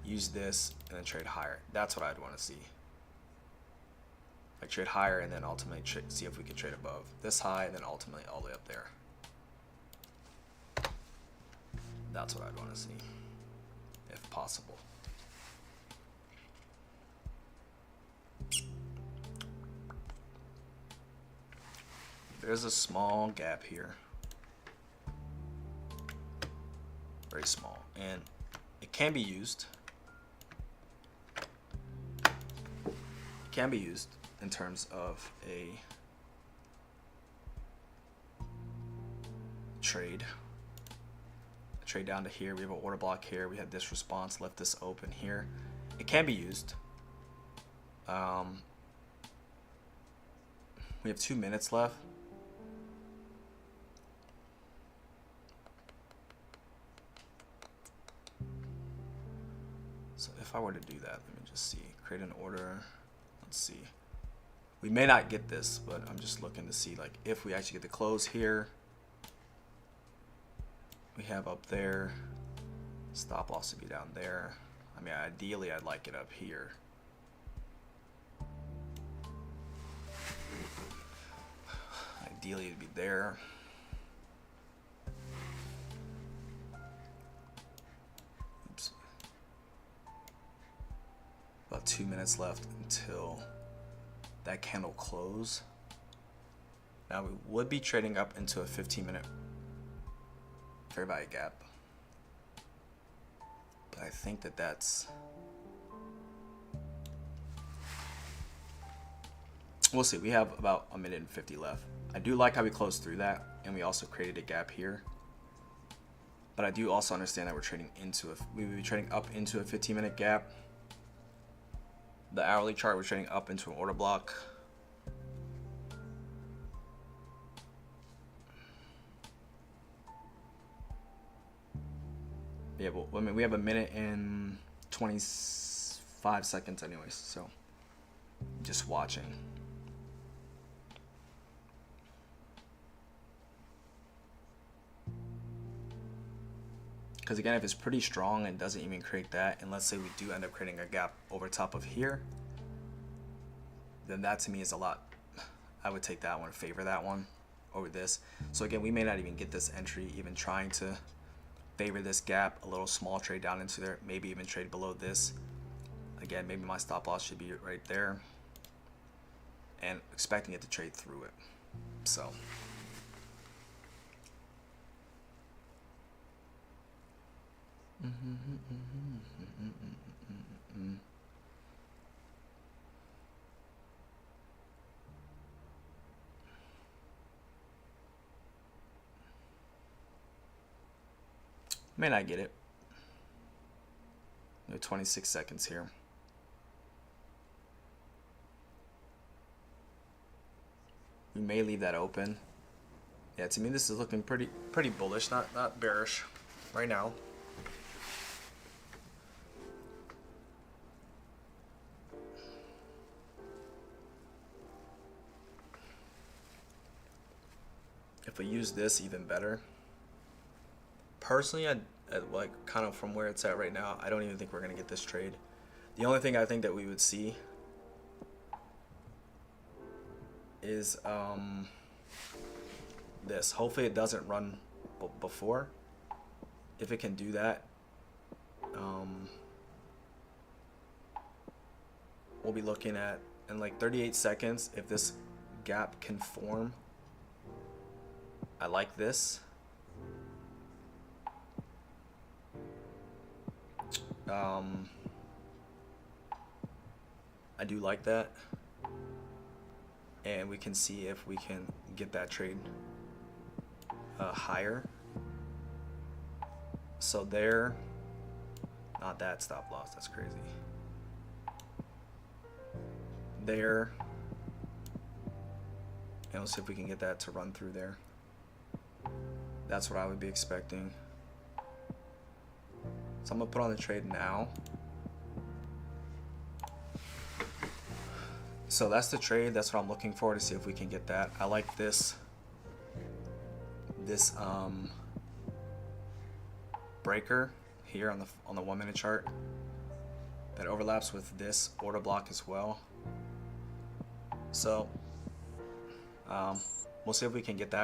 use this, and then trade higher. That's what I'd want to see. Like trade higher and then ultimately see if we can trade above this high and then ultimately all the way up there. That's what I'd want to see, if possible. There's a small gap here. Very small. And it can be used. It can be used in terms of a trade. Trade down to here. We have an order block here. We had this response, left this open here. It can be used. We have 2 minutes left. So if I were to do that, let me just see. Create an order. Let's see. We may not get this, but I'm just looking to see like if we actually get the close here. We have up there. Stop loss would be down there. I mean, ideally, I'd like it up here. Ideally, it'd be there. Oops. About 2 minutes left until that candle close. Now we would be trading up into a 15-minute fair value gap, but I think that that's, we'll see. We have about 1 minute and 50 left. I do like how we closed through that, and we also created a gap here. But I do also understand that we're trading into we would be trading up into a 15-minute gap. The hourly chart, we're trading up into an order block. Yeah, well, I mean, we have 1 minute and 25 seconds anyways, so just watching. Because again, if it's pretty strong and doesn't even create that, and let's say we do end up creating a gap over top of here, then that to me is a lot. I would take that one, favor that one over this. So again, we may not even get this entry, even trying to favor this gap, a little small trade down into there, maybe even trade below this. Again, maybe my stop loss should be right there, and expecting it to trade through it. So may not get it. 26 seconds here. We may leave that open. Yeah, to me this is looking pretty bullish, not bearish right now. If we use this, even better. Personally, I like kind of from where it's at right now, I don't even think we're gonna get this trade. The only thing I think that we would see is this. Hopefully it doesn't run before. If it can do that, we'll be looking at in like 38 seconds if this gap can form. I like this. I do like that, and we can see if we can get that trade higher. So there, not that stop loss, that's crazy. There, and we'll see if we can get that to run through there. That's what I would be expecting. So I'm gonna put on the trade now. So that's the trade. That's what I'm looking for, to see if we can get that. I like this breaker here on the 1 minute chart that overlaps with this order block as well. So we'll see if we can get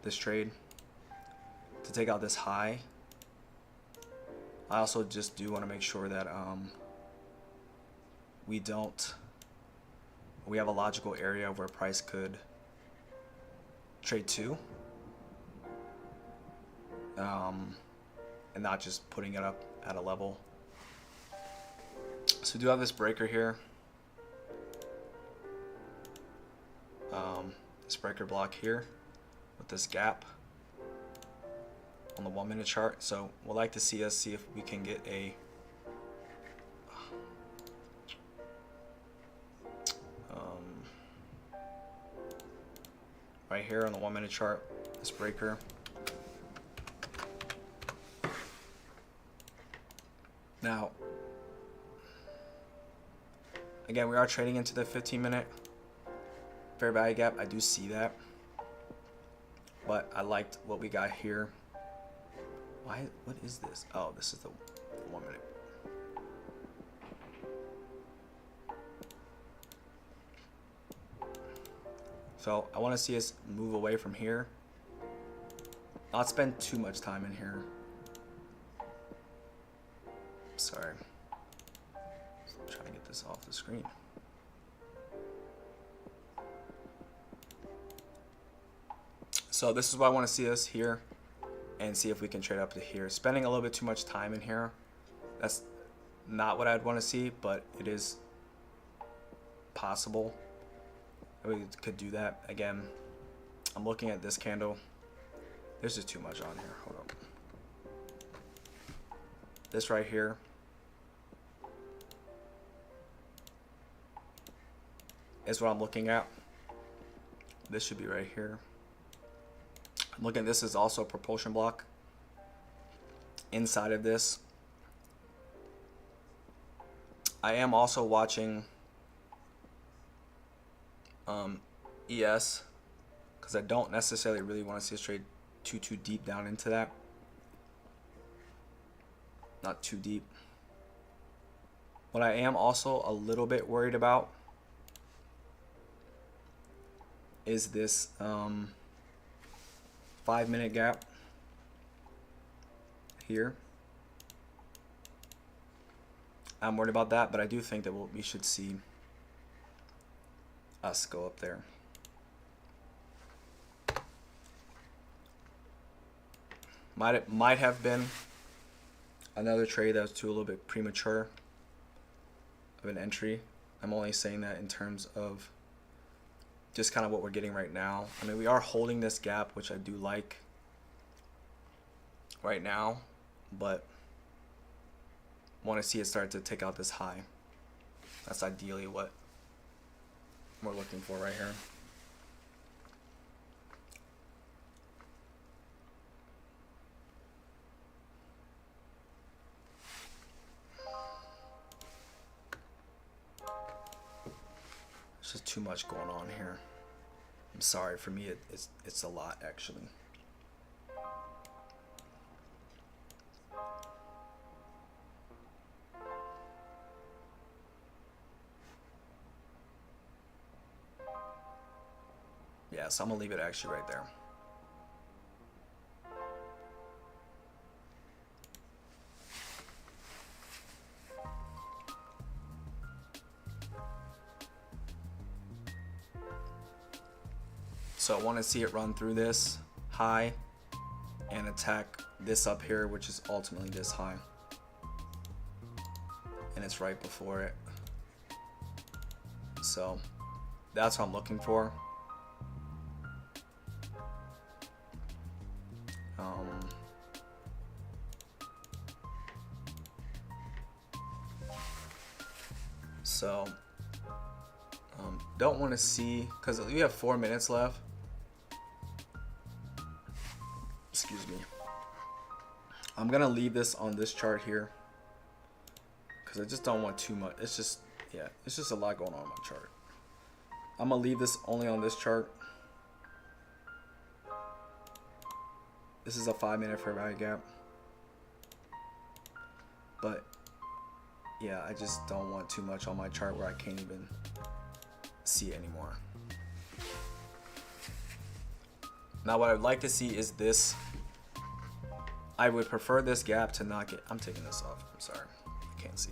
this trade to take out this high. I also just do want to make sure that we have a logical area where price could trade to, and not just putting it up at a level. So we do have this breaker here, this breaker block here with this gap on the 1 minute chart. So we'll like to see if we can get a right here on the 1 minute chart, this breaker. Now, again, we are trading into the 15-minute fair value gap. I do see that, but I liked what we got here. What is this? Oh, this is the 1 minute. So I want to see us move away from here. Not spend too much time in here. Sorry. I'm trying to get this off the screen. So this is why I want to see us here and see if we can trade up to here. Spending a little bit too much time in here, that's not what I'd want to see, but it is possible. We could do that. Again, I'm looking at this candle. There's just too much on here. Hold up. This right here. Is what I'm looking at. This should be right here. I'm looking at this is also a propulsion block. Inside of this, I am also watching ES, because I don't necessarily really want to see us trade too deep down into that. Not too deep. What I am also a little bit worried about is this 5 minute gap here. I'm worried about that, but I do think that we should see us go up there. Might have been another trade that was a little bit premature of an entry. I'm only saying that in terms of just kind of what we're getting right now. I mean, we are holding this gap, which I do like right now, but want to see it start to take out this high. That's ideally what we're looking for right here. There's just too much going on here. I'm sorry, for me it's a lot actually. Yeah, so I'm gonna leave it actually right there. So I want to see it run through this high and attack this up here, which is ultimately this high. And it's right before it. So that's what I'm looking for. Don't want to see, because we have 4 minutes left. Excuse me. I'm gonna leave this on this chart here because I just don't want too much. It's just, yeah, it's just a lot going on my chart. I'm gonna leave this only on this chart. This is a 5-minute fair value gap. But yeah, I just don't want too much on my chart where I can't even see it anymore. Now what I'd like to see is this. I would prefer this gap to not get, I'm taking this off, I'm sorry, I can't see.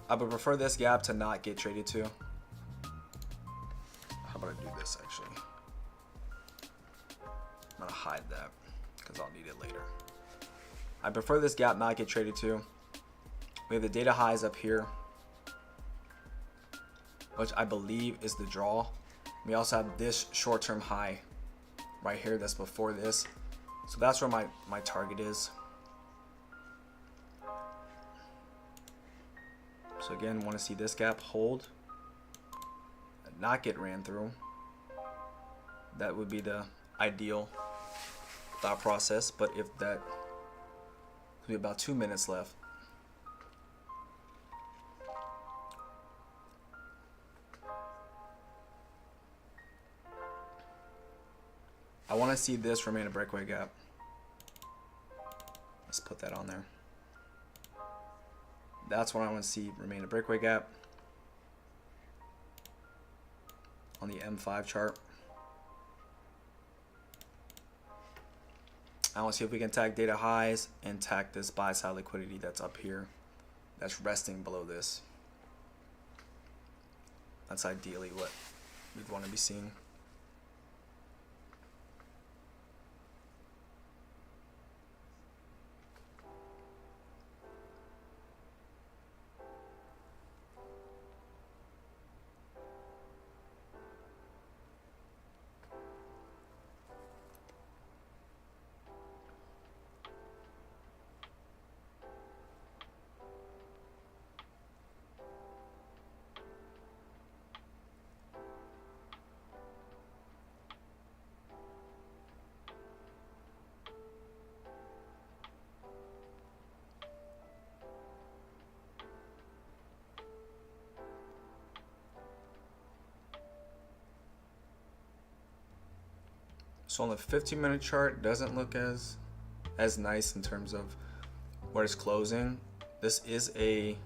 I would prefer this gap to not get traded to. How about I do this actually? I'm gonna hide that because I'll need it later. I prefer this gap not get traded to. We have the data highs up here, which I believe is the draw. We also have this short-term high right here that's before this. So that's where my target is. So again, want to see this gap hold, not get ran through. That would be the ideal thought process. But if that, there'll be about 2 minutes left. I want to see this remain a breakaway gap. Let's put that on there. That's what I want to see remain a breakaway gap on the M5 chart. I want to see if we can tag data highs and tag this buy side liquidity that's up here, that's resting below this. That's ideally what we'd want to be seeing. So on the 15-minute chart, doesn't look as nice in terms of where it's closing. This is a,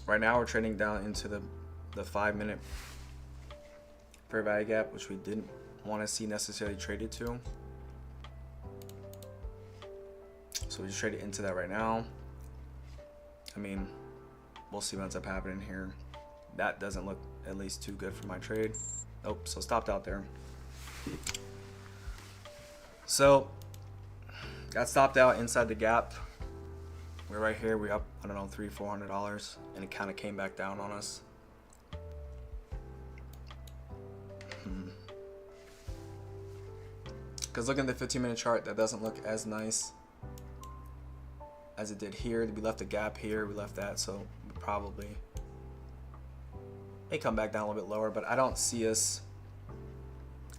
right now we're trading down into the 5-minute fair value gap, which we didn't want to see necessarily traded to. So we just traded into that right now. I mean, we'll see what ends up happening here. That doesn't look at least too good for my trade. Nope, so stopped out there. So got stopped out inside the gap. We're right here. We're up, I don't know, $300-400, and it kind of came back down on us. Because looking at the 15-minute chart, that doesn't look as nice as it did here. We left a gap here. We left that, so we probably may come back down a little bit lower, but I don't see us.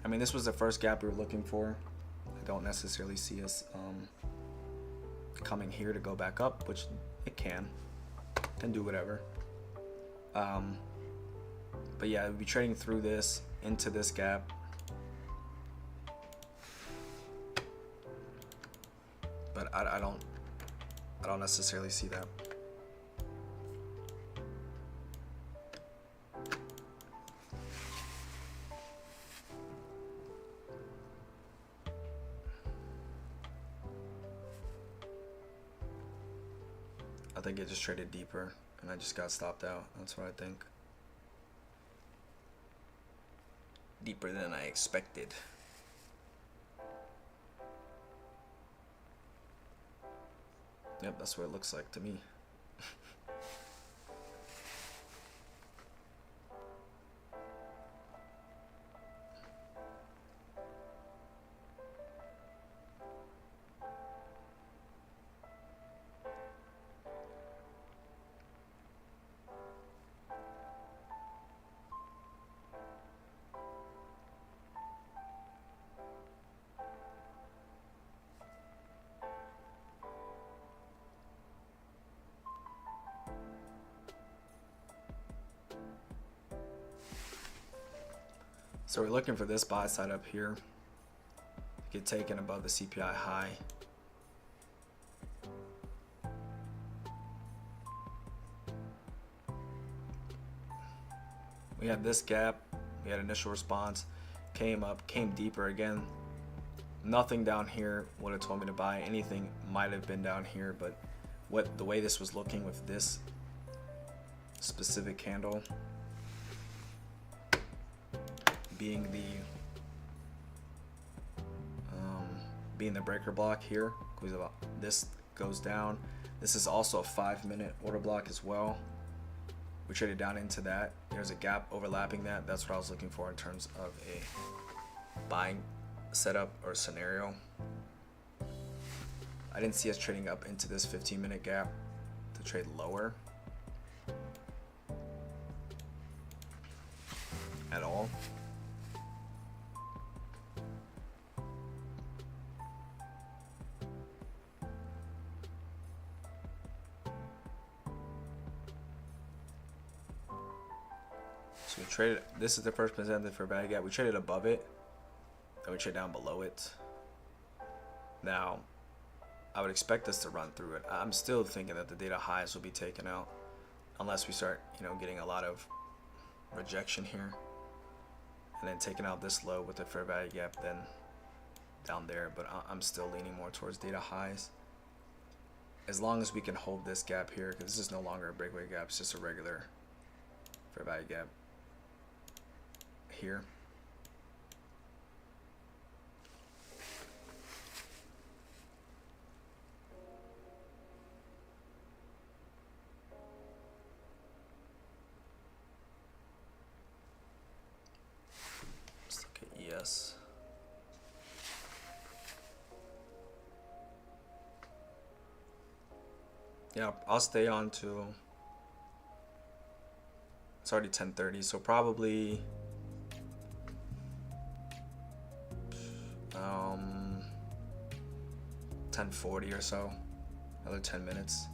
I mean, this was the first gap we were looking for. I don't necessarily see us coming here to go back up, which it can do whatever. But yeah, we'll be trading through this into this gap. But I don't necessarily see that. I think it just traded deeper and I just got stopped out. That's what I think. Deeper than I expected. Yep, that's what it looks like to me. So we're looking for this buy side up here. Get taken above the CPI high. We had this gap, we had initial response, came up, came deeper again. Nothing down here would have told me to buy. Anything might have been down here, but the way this was looking with this specific candle being the breaker block here, because this goes down. This is also a 5-minute order block as well. We traded down into that. There's a gap overlapping that. That's what I was looking for in terms of a buying setup or scenario. I didn't see us trading up into this 15-minute gap to trade lower at all. So we traded, this is the first presented for bad gap. We traded above it, and we traded down below it. Now, I would expect us to run through it. I'm still thinking that the data highs will be taken out, unless we start, getting a lot of rejection here, and then taking out this low with the fair value gap, then down there. But I'm still leaning more towards data highs. As long as we can hold this gap here, because this is no longer a breakaway gap, it's just a regular fair value gap here. Let's look at ES. Yeah, I'll stay on to, it's already 10:30, so probably 10:40 or so, another 10 minutes.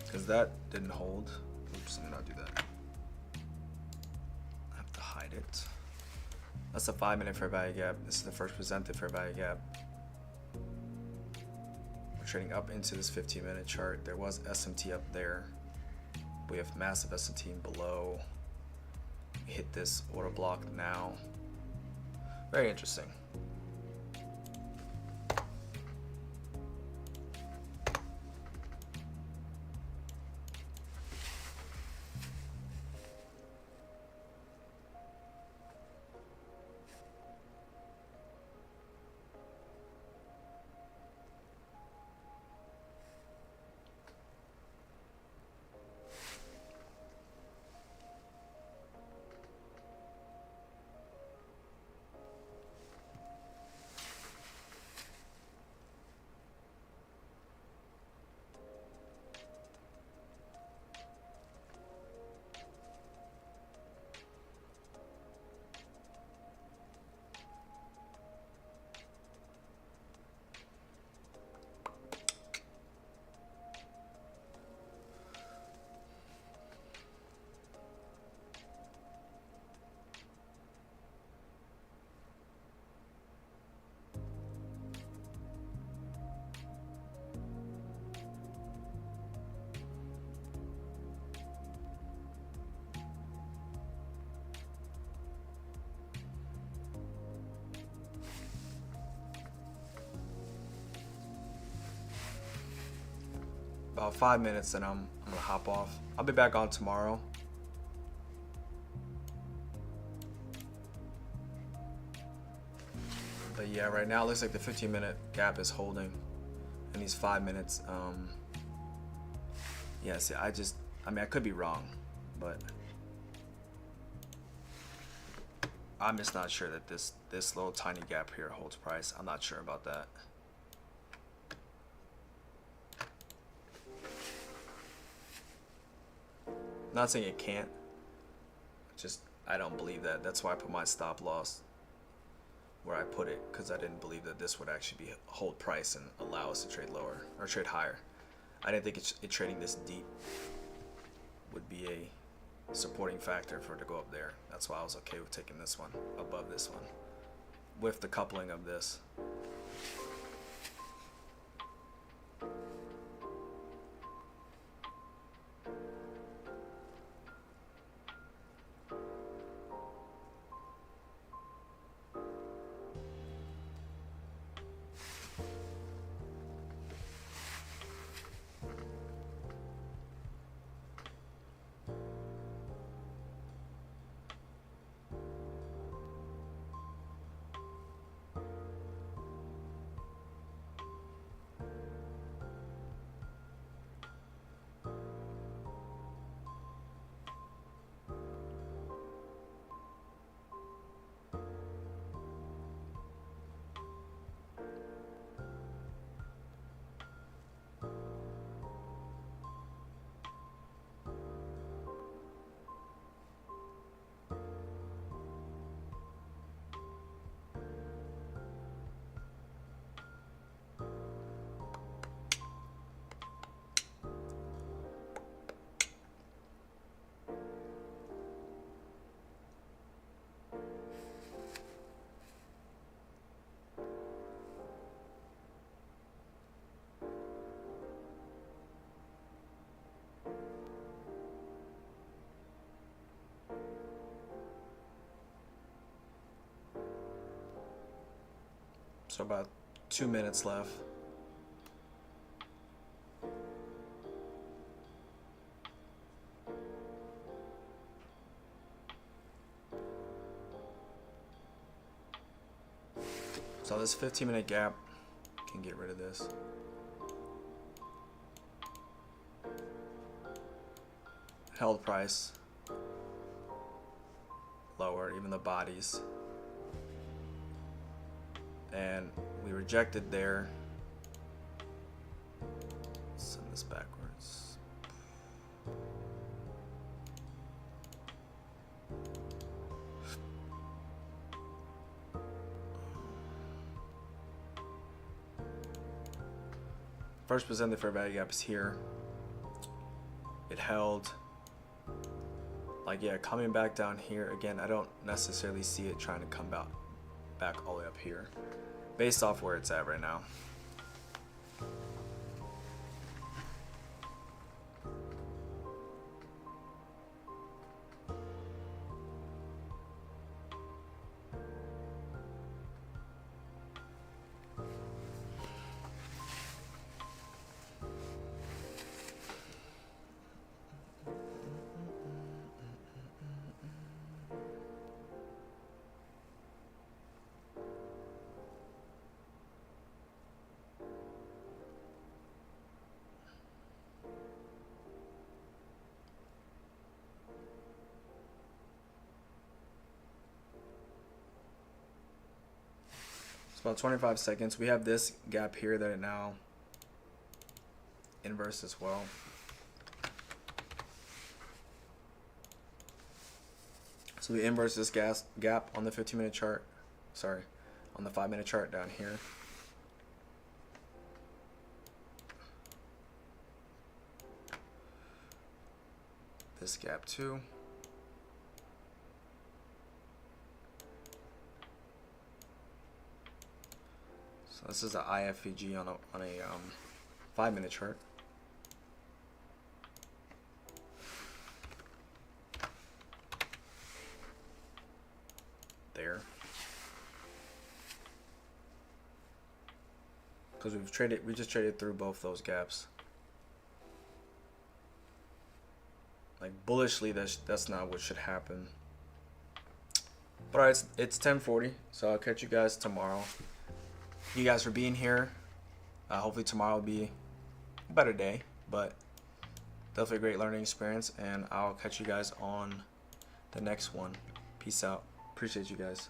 Because that didn't hold. Oops, let me not do that. I have to hide it. That's a 5-minute fair value gap. This is the first presented fair value gap. We're trading up into this 15-minute chart. There was SMT up there. We have massive SMT below. We hit this order block now. Very interesting. About 5 minutes, and I'm gonna hop off. I'll be back on tomorrow. But yeah, right now it looks like the 15-minute gap is holding, and these 5 minutes. Yeah, see, I mean, I could be wrong, but I'm just not sure that this little tiny gap here holds price. I'm not sure about that. Not saying it can't, just I don't believe that. That's why I put my stop loss where I put it, because I didn't believe that this would actually be hold price and allow us to trade lower or trade higher. I didn't think it trading this deep would be a supporting factor for it to go up there. That's why I was okay with taking this one above this one with the coupling of this. So about 2 minutes left. So this 15-minute gap can get rid of this. Held price lower, even the bodies. And we rejected there. Send this backwards. First presented fair value gap is here. It held. Like, yeah, coming back down here again, I don't necessarily see it trying to come back all the way up here based off where it's at right now. It's about 25 seconds. We have this gap here that it now inverse as well. So we inverse this gap on the 15-minute chart. Sorry, on the 5-minute chart down here. This gap too. So this is the IFVG on a 5-minute chart. There. Because we just traded through both those gaps. Like bullishly, that's not what should happen. But alright, it's 10:40, so I'll catch you guys tomorrow. You guys for being here. Hopefully tomorrow will be a better day, but definitely a great learning experience, and I'll catch you guys on the next one. Peace out. Appreciate you guys.